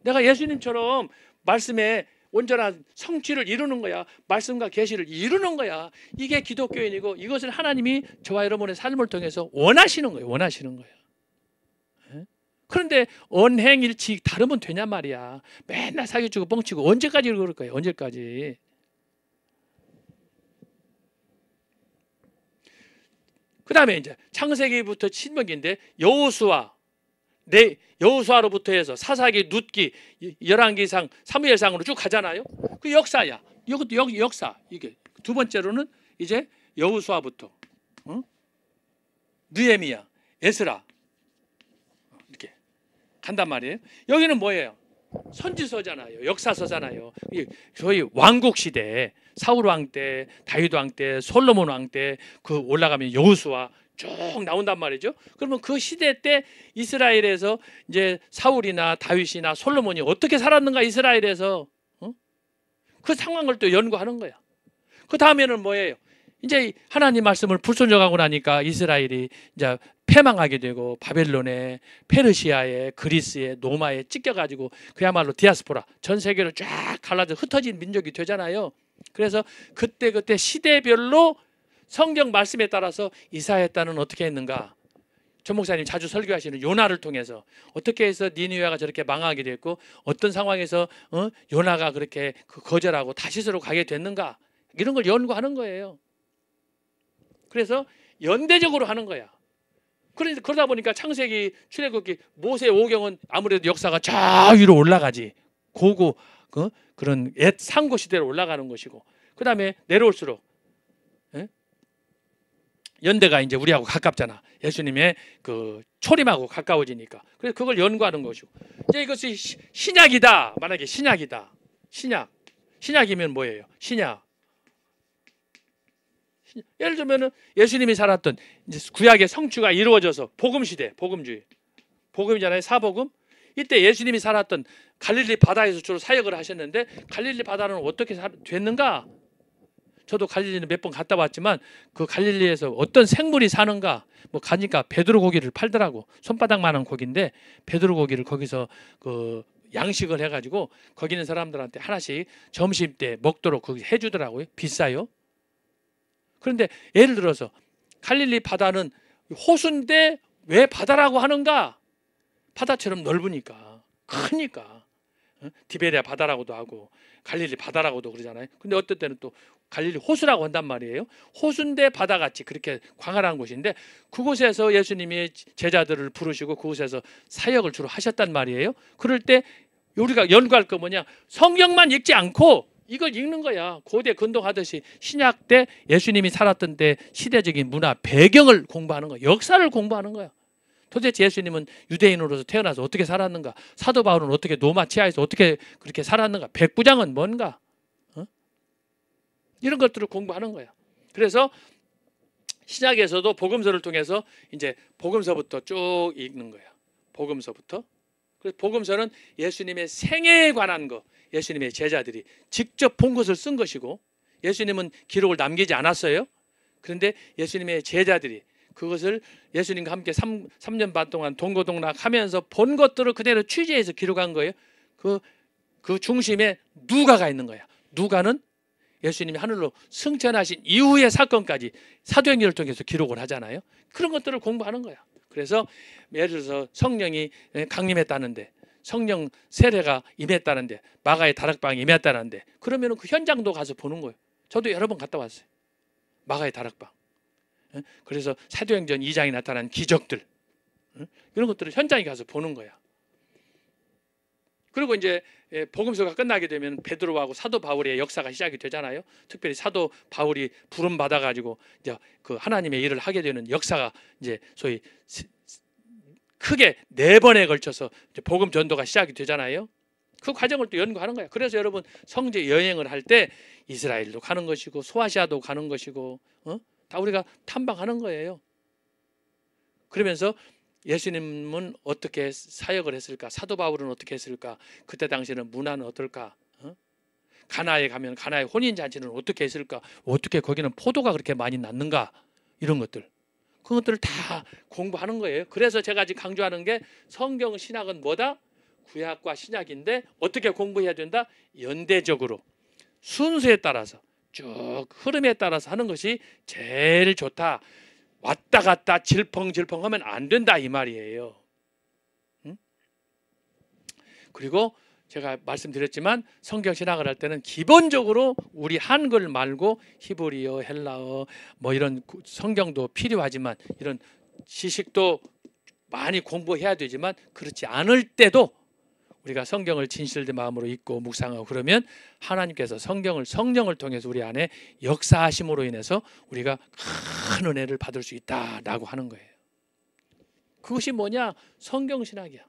내가 예수님처럼 말씀의 온전한 성취를 이루는 거야. 말씀과 계시를 이루는 거야. 이게 기독교인이고, 이것을 하나님이 저와 여러분의 삶을 통해서 원하시는 거예요. 원하시는 거예요. 그런데 언행일치 다르면 되냐 말이야. 맨날 사기치고 뻥치고 언제까지 그럴 거예요? 언제까지? 그 다음에 이제 창세기부터 신명기인데 여호수아, 내 여호수아로부터 해서 사사기, 룻기, 열왕기상, 사무엘상으로 쭉 가잖아요. 그 역사야. 이것도 역사. 이게 두 번째로는 이제 여호수아부터 느헤미야, 에스라 이렇게 간단 말이에요. 여기는 뭐예요? 선지서잖아요. 역사서잖아요. 저희 왕국 시대, 사울 왕 때, 다윗 왕 때, 솔로몬 왕 때 그 올라가면 여호수아 쭉 나온단 말이죠. 그러면 그 시대 때 이스라엘에서 이제 사울이나 다윗이나 솔로몬이 어떻게 살았는가, 이스라엘에서 그 상황을 또 연구하는 거야. 그 다음에는 뭐예요? 이제 하나님 말씀을 불순종하고 나니까 이스라엘이 이제 패망하게 되고 바벨론에, 페르시아에, 그리스에, 로마에 찢겨가지고 그야말로 디아스포라, 전 세계로 쫙 갈라져 흩어진 민족이 되잖아요. 그래서 그때 시대별로 성경 말씀에 따라서 이사야 때는 어떻게 했는가? 전 목사님 자주 설교하시는 요나를 통해서 어떻게 해서 니느웨가 저렇게 망하게 됐고, 어떤 상황에서 요나가 그렇게 거절하고 다시스로 가게 됐는가, 이런 걸 연구하는 거예요. 그래서 연대적으로 하는 거야. 그러다 보니까 창세기, 출애굽기, 모세 오경은 아무래도 역사가 저 위로 올라가지. 고고 그런 옛 상고 시대로 올라가는 것이고, 그 다음에 내려올수록 연대가 이제 우리하고 가깝잖아. 예수님의 그 초림하고 가까워지니까. 그래서 그걸 연구하는 것이고, 이제 이것이 신약이다. 만약에 신약이다. 신약이면 뭐예요? 신약. 예를 들면은 예수님이 살았던 이제 구약의 성취가 이루어져서 복음 시대, 복음주의, 복음이잖아요. 사복음. 이때 예수님이 살았던 갈릴리 바다에서 주로 사역을 하셨는데, 갈릴리 바다는 어떻게 됐는가? 저도 갈릴리는 몇 번 갔다 왔지만 그 갈릴리에서 어떤 생물이 사는가, 뭐 가니까 베드로 고기를 팔더라고. 손바닥만한 고기인데 베드로 고기를 거기서 그 양식을 해가지고 거기 있는 사람들한테 하나씩 점심 때 먹도록 거기 해주더라고요. 비싸요. 그런데 예를 들어서 갈릴리 바다는 호수인데 왜 바다라고 하는가? 바다처럼 넓으니까, 크니까. 디베리아 바다라고도 하고 갈릴리 바다라고도 그러잖아요. 근데 어떨 때는 또 갈릴리 호수라고 한단 말이에요. 호수인데 바다같이 그렇게 광활한 곳인데, 그곳에서 예수님이 제자들을 부르시고 그곳에서 사역을 주로 하셨단 말이에요. 그럴 때 우리가 연구할 거 뭐냐? 성경만 읽지 않고 이걸 읽는 거야. 고대 근동하듯이 신약 때 예수님이 살았던 때 시대적인 문화 배경을 공부하는 거야. 역사를 공부하는 거야. 도대체 예수님은 유대인으로서 태어나서 어떻게 살았는가? 사도 바울은 어떻게 로마 치하에서 어떻게 그렇게 살았는가? 백부장은 뭔가? 이런 것들을 공부하는 거야. 그래서 신약에서도 복음서를 통해서 이제 복음서부터 쭉 읽는 거야. 복음서부터. 그래서 복음서는 예수님의 생애에 관한 거, 예수님의 제자들이 직접 본 것을 쓴 것이고, 예수님은 기록을 남기지 않았어요. 그런데 예수님의 제자들이 그것을 예수님과 함께 3년 반 동안 동고동락하면서 본 것들을 그대로 취재해서 기록한 거예요. 그 중심에 누가가 있는 거야. 누가는 예수님이 하늘로 승천하신 이후의 사건까지 사도행전을 통해서 기록을 하잖아요. 그런 것들을 공부하는 거야. 그래서 예를 들어서 성령이 강림했다는데, 성령 세례가 임했다는데, 마가의 다락방이 임했다는데, 그러면 그 현장도 가서 보는 거예요. 저도 여러 번 갔다 왔어요. 마가의 다락방. 그래서 사도행전 2장에 나타난 기적들, 이런 것들을 현장에 가서 보는 거야. 그리고 이제 복음서가 끝나게 되면 베드로하고 사도 바울의 역사가 시작이 되잖아요. 특별히 사도 바울이 부름 받아 가지고 이제 그 하나님의 일을 하게 되는 역사가 이제 소위 크게 4번에 걸쳐서 이제 복음 전도가 시작이 되잖아요. 그 과정을 또 연구하는 거야. 그래서 여러분 성지 여행을 할 때 이스라엘도 가는 것이고 소아시아도 가는 것이고 다 우리가 탐방하는 거예요. 그러면서 예수님은 어떻게 사역을 했을까? 사도 바울은 어떻게 했을까? 그때 당시에는 문화는 어떨까? 가나에 가면 가나의 혼인잔치는 어떻게 했을까? 어떻게 거기는 포도가 그렇게 많이 났는가? 이런 것들. 그것들을 다 공부하는 거예요. 그래서 제가 아직 강조하는 게 성경 신학은 뭐다? 구약과 신약인데 어떻게 공부해야 된다? 연대적으로 순서에 따라서 쭉 흐름에 따라서 하는 것이 제일 좋다. 왔다 갔다 질펑질펑 하면 안 된다 이 말이에요. 그리고 제가 말씀드렸지만 성경 신학을 할 때는 기본적으로 우리 한글 말고 히브리어, 헬라어 뭐 이런 성경도 필요하지만 이런 지식도 많이 공부해야 되지만 그렇지 않을 때도 우리가 성경을 진실된 마음으로 읽고 묵상하고 그러면 하나님께서 성령을 통해서 우리 안에 역사하심으로 인해서 우리가 큰 은혜를 받을 수 있다라고 하는 거예요. 그것이 뭐냐? 성경신학이야.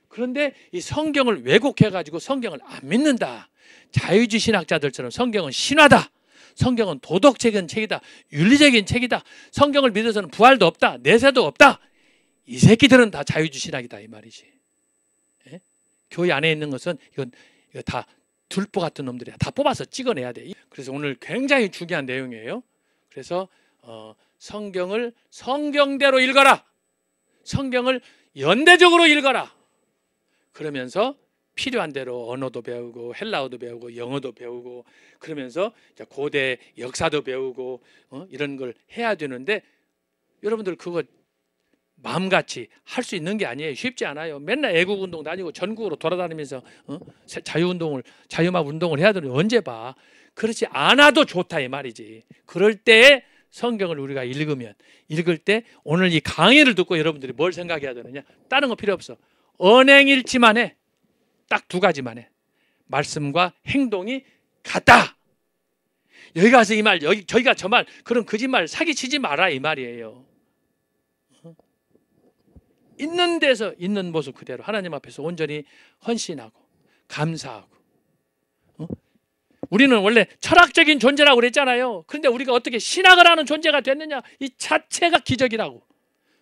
그런데 이 성경을 왜곡해가지고 성경을 안 믿는다. 자유주의 신학자들처럼 성경은 신화다. 성경은 도덕적인 책이다. 윤리적인 책이다. 성경을 믿어서는 부활도 없다. 내세도 없다. 이 새끼들은 다 자유주의 신학이다 이 말이지. 예? 교회 안에 있는 것은 이거 다 들보 같은 놈들이야. 다 뽑아서 찍어내야 돼. 그래서 오늘 굉장히 중요한 내용이에요. 그래서 성경을 성경대로 읽어라. 성경을 연대적으로 읽어라. 그러면서 필요한 대로 언어도 배우고 헬라어도 배우고 영어도 배우고 그러면서 고대 역사도 배우고 이런 걸 해야 되는데 여러분들 그거 마음같이 할 수 있는 게 아니에요. 쉽지 않아요. 맨날 애국운동 다니고 전국으로 돌아다니면서 자유막 운동을 해야 되는데 언제 봐. 그렇지 않아도 좋다 이 말이지. 그럴 때에 성경을 우리가 읽을 때 오늘 이 강의를 듣고 여러분들이 뭘 생각해야 되느냐. 다른 거 필요 없어. 언행일치만 해. 딱 두 가지만 해. 말씀과 행동이 같다. 여기 가서 이 말, 저희가 저 말, 그런 거짓말 사기치지 마라 이 말이에요. 있는 데서 있는 모습 그대로 하나님 앞에서 온전히 헌신하고 감사하고. 우리는 원래 철학적인 존재라고 그랬잖아요. 그런데 우리가 어떻게 신학을 하는 존재가 됐느냐? 이 자체가 기적이라고.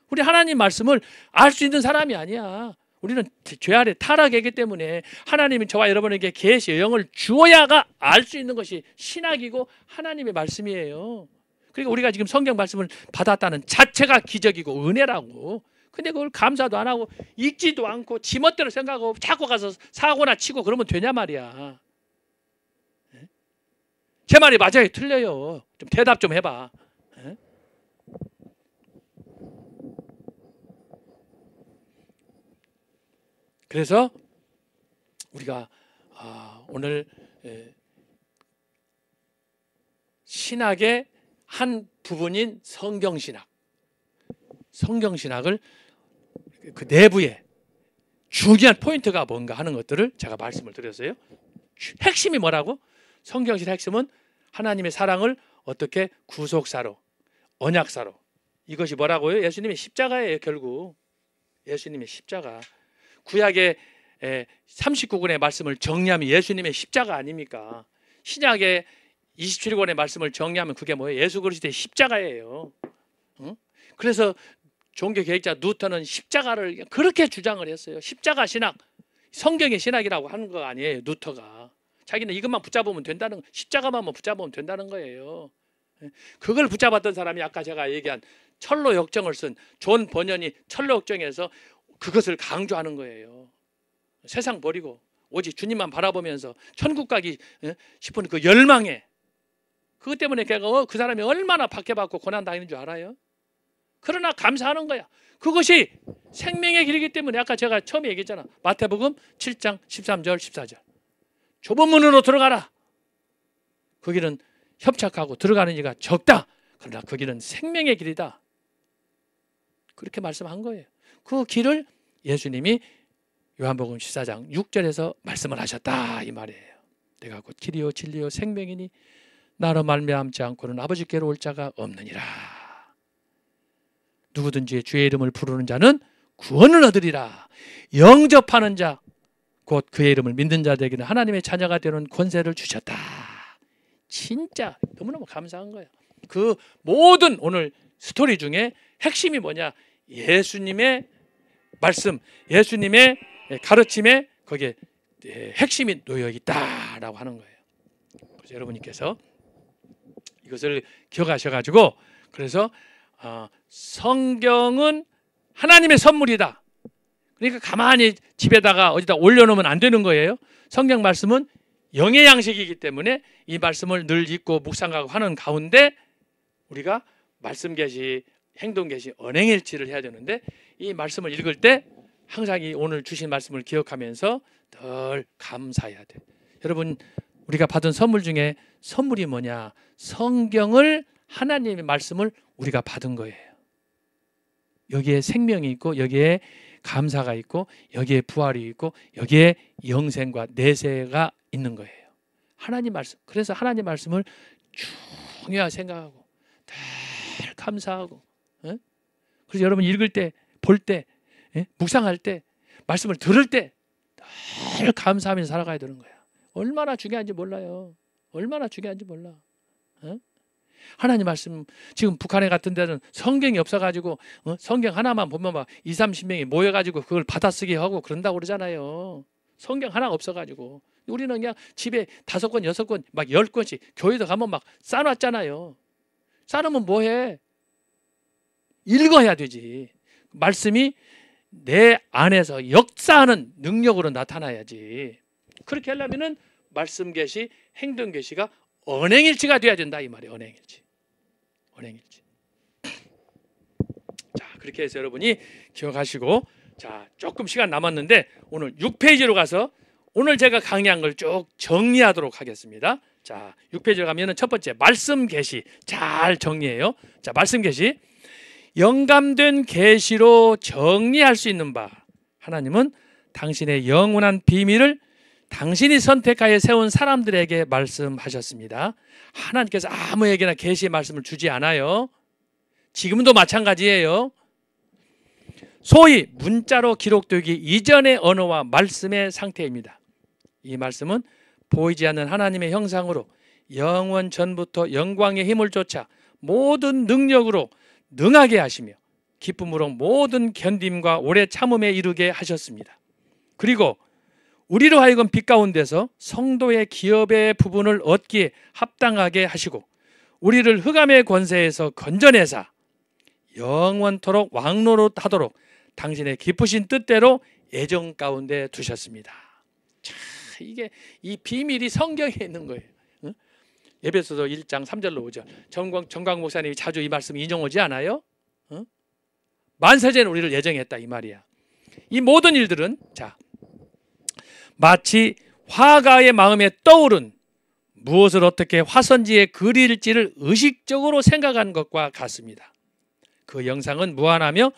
우리 하나님 말씀을 알 수 있는 사람이 아니야. 우리는 죄 아래 타락이기 때문에 하나님이 저와 여러분에게 계시의 영을 주어야가 알 수 있는 것이 신학이고 하나님의 말씀이에요. 그러니까 우리가 지금 성경 말씀을 받았다는 자체가 기적이고 은혜라고. 근데 그걸 감사도 안 하고 읽지도 않고 지멋대로 생각하고 자꾸 가서 사고나 치고 그러면 되냐 말이야. 제 말이 맞아요? 틀려요? 좀 대답 좀 해봐. 그래서 우리가 오늘 신학의 한 부분인 성경신학을 그 내부에 중요한 포인트가 뭔가 하는 것들을 제가 말씀을 드렸어요. 핵심이 뭐라고? 성경신학 핵심은 하나님의 사랑을 어떻게 구속사로, 언약사로. 이것이 뭐라고요? 예수님의 십자가예요. 결국 예수님의 십자가. 구약의 39권의 말씀을 정리하면 예수님의 십자가 아닙니까? 신약의 27권의 말씀을 정리하면 그게 뭐예요? 예수 그리스도의 십자가예요. 그래서 종교개혁자 누터는 십자가를 그렇게 주장을 했어요. 십자가 신학, 성경의 신학이라고 하는 거 아니에요. 누터가. 자기는 이것만 붙잡으면 된다는, 십자가만 붙잡으면 된다는 거예요. 그걸 붙잡았던 사람이 아까 제가 얘기한 철로 역정을 쓴 존 번연이 철로 역정에서 그것을 강조하는 거예요. 세상 버리고 오직 주님만 바라보면서 천국 가기 싶은 그 열망에, 그것 때문에 걔가 그 사람이 얼마나 박해받고 고난당하는 줄 알아요? 그러나 감사하는 거야. 그것이 생명의 길이기 때문에 아까 제가 처음에 얘기했잖아. 마태복음 7장 13절 14절. 좁은 문으로 들어가라. 거기는 협착하고 들어가는 이가 적다. 그러나 거기는 생명의 길이다. 그렇게 말씀한 거예요. 그 길을 예수님이 요한복음 14장 6절에서 말씀을 하셨다 이 말이에요. 내가 곧 길이요 진리요 생명이니 나로 말미암지 않고는 아버지께로 올 자가 없느니라. 누구든지 주의 이름을 부르는 자는 구원을 얻으리라. 영접하는 자 곧 그의 이름을 믿는 자들에게는 하나님의 자녀가 되는 권세를 주셨다. 진짜 너무너무 감사한 거예요. 그 모든 오늘 스토리 중에 핵심이 뭐냐? 예수님의 말씀, 예수님의 가르침에 거기에 핵심이 놓여 있다라고 하는 거예요. 그래서 여러분께서 이것을 기억하셔가지고, 그래서 성경은 하나님의 선물이다. 그러니까 가만히 집에다가 어디다 올려놓으면 안 되는 거예요. 성경 말씀은 영의 양식이기 때문에 이 말씀을 늘 읽고 묵상하고 하는 가운데 우리가 말씀 계시, 행동 계시, 언행일치를 해야 되는데, 이 말씀을 읽을 때 항상 이 오늘 주신 말씀을 기억하면서 늘 감사해야 돼. 여러분, 우리가 받은 선물 중에 선물이 뭐냐? 성경을, 하나님의 말씀을 우리가 받은 거예요. 여기에 생명이 있고 여기에 감사가 있고 여기에 부활이 있고 여기에 영생과 내세가 있는 거예요. 하나님 말씀. 그래서 하나님 말씀을 중요하게 생각하고 늘 감사하고, 그래서 여러분 읽을 때, 볼 때, 묵상할 때, 말씀을 들을 때 늘 감사하면서 살아가야 되는 거야. 얼마나 중요한지 몰라요. 얼마나 중요한지 몰라. 하나님 말씀, 지금 북한에 같은 데는 성경이 없어가지고 성경 하나만 보면 막 20, 30명이 모여가지고 그걸 받아쓰기 하고 그런다고 그러잖아요. 성경 하나가 없어가지고. 우리는 그냥 집에 5권, 6권, 막 10권씩 교회도 가면 막 싸놨잖아요. 싸놓으면 뭐해? 읽어야 되지. 말씀이 내 안에서 역사하는 능력으로 나타나야지. 그렇게 하려면은 말씀 계시, 행동 계시가 언행일치가 돼야 된다 이 말이에요. 언행일치. 언행일치. 자, 그렇게 해서 여러분이 기억하시고, 자, 조금 시간 남았는데 오늘 6페이지로 가서 오늘 제가 강의한 걸 쭉 정리하도록 하겠습니다. 자, 6페이지로 가면은 첫 번째 말씀 계시 잘 정리해요. 자, 말씀 계시. 영감된 계시로 정리할 수 있는 바, 하나님은 당신의 영원한 비밀을 당신이 선택하여 세운 사람들에게 말씀하셨습니다. 하나님께서 아무에게나 계시의 말씀을 주지 않아요. 지금도 마찬가지예요. 소위 문자로 기록되기 이전의 언어와 말씀의 상태입니다. 이 말씀은 보이지 않는 하나님의 형상으로 영원 전부터 영광의 힘을 쫓아 모든 능력으로 능하게 하시며 기쁨으로 모든 견딤과 오래 참음에 이르게 하셨습니다. 그리고 우리로 하여금 빛 가운데서 성도의 기업의 부분을 얻기에 합당하게 하시고 우리를 흑암의 권세에서 건져내사 영원토록 왕노릇하도록 당신의 기쁘신 뜻대로 예정 가운데 두셨습니다. 자, 이게 이 비밀이 성경에 있는 거예요. 에베소서 1장 3절로 오죠. 정광 목사님이 자주 이 말씀 인용하지 않아요? 만세전에 우리를 예정했다 이 말이야. 이 모든 일들은 자, 마치 화가의 마음에 떠오른 무엇을 어떻게 화선지에 그릴지를 의식적으로 생각한 것과 같습니다. 그 영상은 무한하며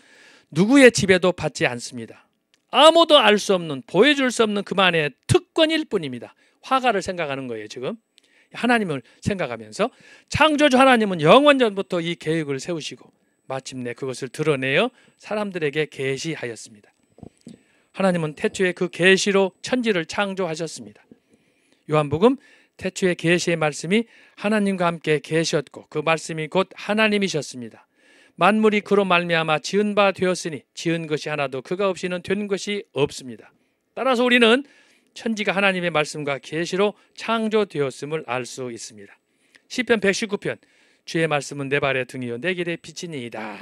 누구의 지배도 받지 않습니다. 아무도 알 수 없는, 보여줄 수 없는 그만의 특권일 뿐입니다. 화가를 생각하는 거예요. 지금 하나님을 생각하면서 창조주 하나님은 영원 전부터 이 계획을 세우시고 마침내 그것을 드러내어 사람들에게 계시하였습니다. 하나님은 태초에 그 계시로 천지를 창조하셨습니다. 요한복음 태초에 계시의 말씀이 하나님과 함께 계셨고 그 말씀이 곧 하나님이셨습니다. 만물이 그로 말미암아 지은 바 되었으니 지은 것이 하나도 그가 없이는 된 것이 없습니다. 따라서 우리는 천지가 하나님의 말씀과 계시로 창조되었음을 알 수 있습니다. 시편 119편 주의 말씀은 내 발의 등이요 내 길의 빛이니이다.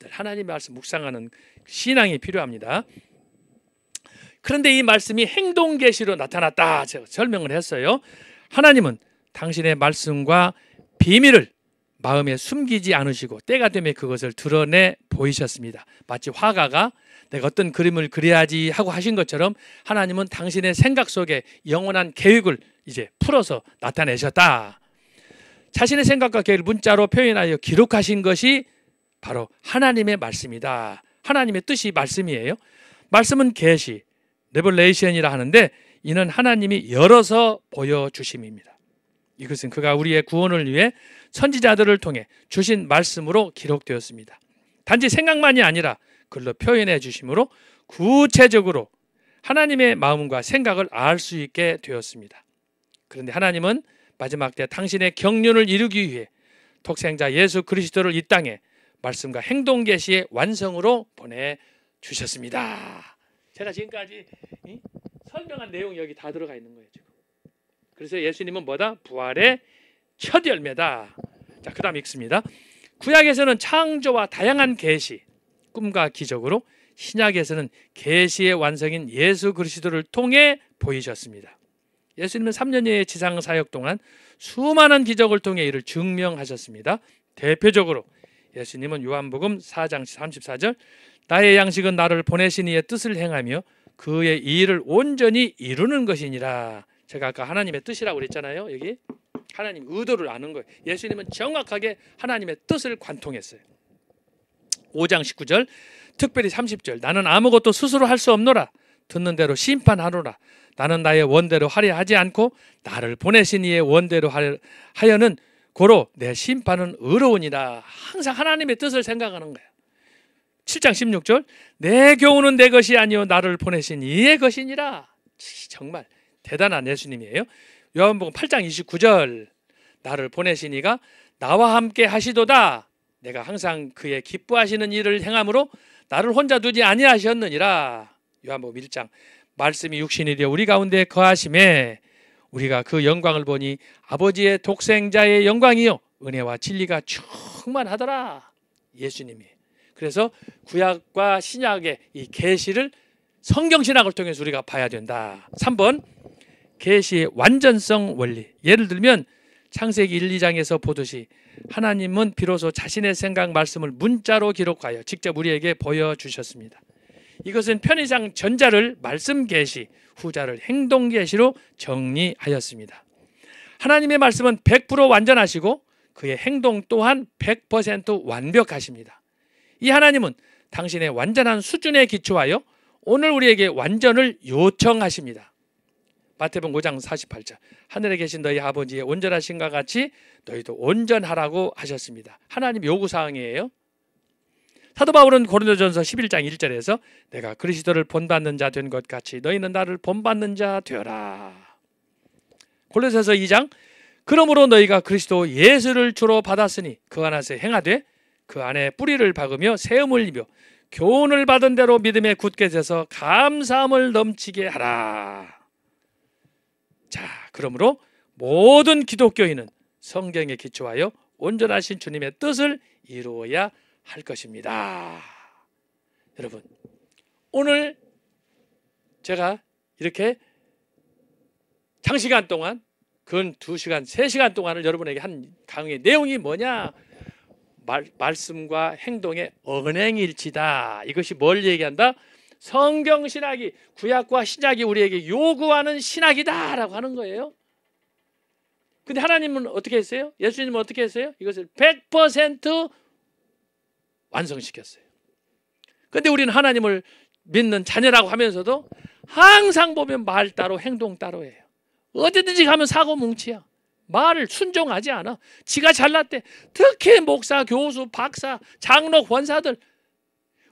하나님의 말씀 묵상하는 신앙이 필요합니다. 그런데 이 말씀이 행동 계시로 나타났다 제가 설명을 했어요. 하나님은 당신의 말씀과 비밀을 마음에 숨기지 않으시고 때가 되면 그것을 드러내 보이셨습니다. 마치 화가가 내가 어떤 그림을 그려야지 하고 하신 것처럼 하나님은 당신의 생각 속에 영원한 계획을 이제 풀어서 나타내셨다. 자신의 생각과 계획을 문자로 표현하여 기록하신 것이 바로 하나님의 말씀이다. 하나님의 뜻이 말씀이에요. 말씀은 계시, 레벨레이션이라 하는데 이는 하나님이 열어서 보여주심입니다. 이것은 그가 우리의 구원을 위해 선지자들을 통해 주신 말씀으로 기록되었습니다. 단지 생각만이 아니라 글로 표현해 주심으로 구체적으로 하나님의 마음과 생각을 알 수 있게 되었습니다. 그런데 하나님은 마지막 때 당신의 경륜을 이루기 위해 독생자 예수 그리스도를 이 땅에 말씀과 행동 계시의 완성으로 보내주셨습니다. 제가 지금까지 설명한 내용이 여기 다 들어가 있는 거예요. 지금. 그래서 예수님은 뭐다? 부활의 첫 열매다. 자, 그 다음 읽습니다. 구약에서는 창조와 다양한 계시, 꿈과 기적으로, 신약에서는 계시의 완성인 예수 그리스도를 통해 보이셨습니다. 예수님은 3년여의 지상 사역 동안 수많은 기적을 통해 이를 증명하셨습니다. 대표적으로 예수님은 요한복음 4장 34절 나의 양식은 나를 보내신 이의 뜻을 행하며 그의 일을 온전히 이루는 것이니라. 제가 아까 하나님의 뜻이라고 그랬잖아요. 여기 하나님 의도를 아는 거예요. 예수님은 정확하게 하나님의 뜻을 관통했어요. 5장 19절, 특별히 30절. 나는 아무것도 스스로 할 수 없노라. 듣는 대로 심판하노라. 나는 나의 원대로 하려 하지 않고 나를 보내신 이의 원대로 하여는 고로 내 심판은 의로우니라. 항상 하나님의 뜻을 생각하는 거예요. 7장 16절, 내 교훈은 내 것이 아니요 나를 보내신 이의 것이니라. 정말 대단한 예수님이에요. 요한복음 8장 29절, 나를 보내신 이가 나와 함께 하시도다. 내가 항상 그의 기뻐하시는 일을 행함으로 나를 혼자 두지 아니하셨느니라. 요한복음 1장, 말씀이 육신이 되어 우리 가운데 거하심에 우리가 그 영광을 보니 아버지의 독생자의 영광이요 은혜와 진리가 충만하더라. 예수님이. 그래서 구약과 신약의 이 계시를 성경신학을 통해서 우리가 봐야 된다. 3번, 계시의 완전성 원리. 예를 들면 창세기 1, 2장에서 보듯이 하나님은 비로소 자신의 생각 말씀을 문자로 기록하여 직접 우리에게 보여주셨습니다. 이것은 편의상 전자를 말씀 계시, 후자를 행동 계시로 정리하였습니다. 하나님의 말씀은 100% 완전하시고 그의 행동 또한 100% 완벽하십니다. 이 하나님은 당신의 완전한 수준에 기초하여 오늘 우리에게 완전을 요청하십니다. 마태복음 5장 48절, 하늘에 계신 너희 아버지의 온전하신과 같이 너희도 온전하라고 하셨습니다. 하나님 요구사항이에요. 사도 바울은 고린도전서 11장 1절에서 내가 그리스도를 본받는 자 된 것 같이 너희는 나를 본받는 자 되어라. 골로새서 2장, 그러므로 너희가 그리스도 예수를 주로 받았으니 그 안에서 행하되 그 안에 뿌리를 박으며 세움을 입어 교훈을 받은 대로 믿음에 굳게 서서 감사함을 넘치게 하라. 자, 그러므로 모든 기독교인은 성경에 기초하여 온전하신 주님의 뜻을 이루어야 할 것입니다. 여러분, 오늘 제가 이렇게 장시간 동안 근 2시간, 3시간 동안을 여러분에게 한 강의의 내용이 뭐냐? 말씀과 행동의 언행일치다. 이것이 뭘 얘기한다? 성경신학이, 구약과 신약이 우리에게 요구하는 신학이다라고 하는 거예요. 근데 하나님은 어떻게 했어요? 예수님은 어떻게 했어요? 이것을 100% 완성시켰어요. 근데 우리는 하나님을 믿는 자녀라고 하면서도 항상 보면 말 따로 행동 따로예요. 어디든지 가면 사고 뭉치야. 말을 순종하지 않아. 지가 잘났대. 특히 목사, 교수, 박사, 장로, 권사들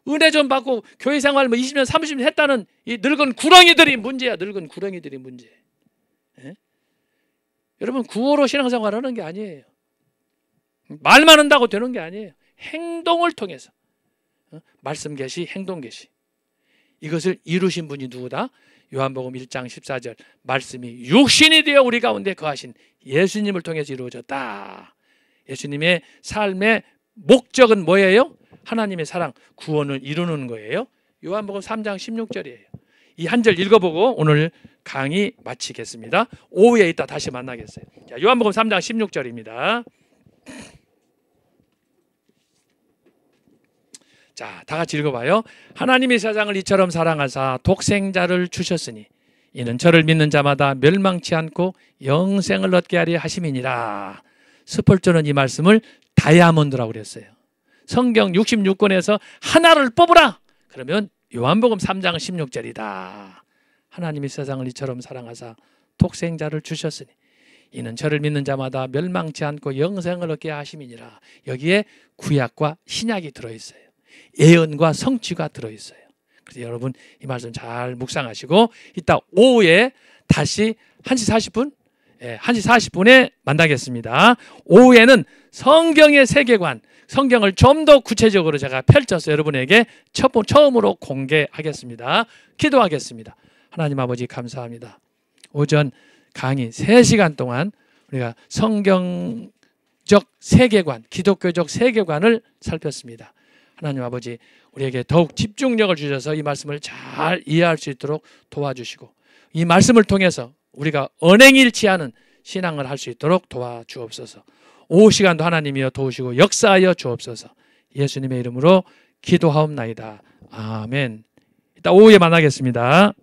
은혜 좀 받고 교회 생활 20년, 30년 했다는 이 늙은 구렁이들이 문제야. 늙은 구렁이들이 문제. 예? 여러분, 구호로 신앙생활 하는 게 아니에요. 말만 한다고 되는 게 아니에요. 행동을 통해서 말씀 계시, 행동 계시, 이것을 이루신 분이 누구다? 요한복음 1장 14절, 말씀이 육신이 되어 우리 가운데 거하신 예수님을 통해서 이루어졌다. 예수님의 삶의 목적은 뭐예요? 하나님의 사랑, 구원을 이루는 거예요. 요한복음 3장 16절이에요. 이 한 절 읽어보고 오늘 강의 마치겠습니다. 오후에 이따 다시 만나겠어요. 자, 요한복음 3장 16절입니다. 자, 다 같이 읽어봐요. 하나님이 세상을 이처럼 사랑하사 독생자를 주셨으니 이는 저를 믿는 자마다 멸망치 않고 영생을 얻게 하려 하심이니라. 스펄전은 이 말씀을 다이아몬드라고 그랬어요. 성경 66권에서 하나를 뽑으라. 그러면 요한복음 3장 16절이다. 하나님이 세상을 이처럼 사랑하사 독생자를 주셨으니 이는 저를 믿는 자마다 멸망치 않고 영생을 얻게 하심이니라. 여기에 구약과 신약이 들어있어요. 예언과 성취가 들어있어요. 그래서 여러분 이 말씀 잘 묵상하시고 이따 오후에 다시 1시 40분 1시 40분에 만나겠습니다. 오후에는 성경의 세계관, 성경을 좀 더 구체적으로 제가 펼쳐서 여러분에게 처음으로 공개하겠습니다. 기도하겠습니다. 하나님 아버지 감사합니다. 오전 강의 3시간 동안 우리가 성경적 세계관, 기독교적 세계관을 살폈습니다. 하나님 아버지, 우리에게 더욱 집중력을 주셔서 이 말씀을 잘 이해할 수 있도록 도와주시고 이 말씀을 통해서 우리가 언행일치하는 신앙을 할 수 있도록 도와주옵소서. 오후 시간도 하나님이여 도우시고 역사하여 주옵소서. 예수님의 이름으로 기도하옵나이다. 아멘. 이따 오후에 만나겠습니다.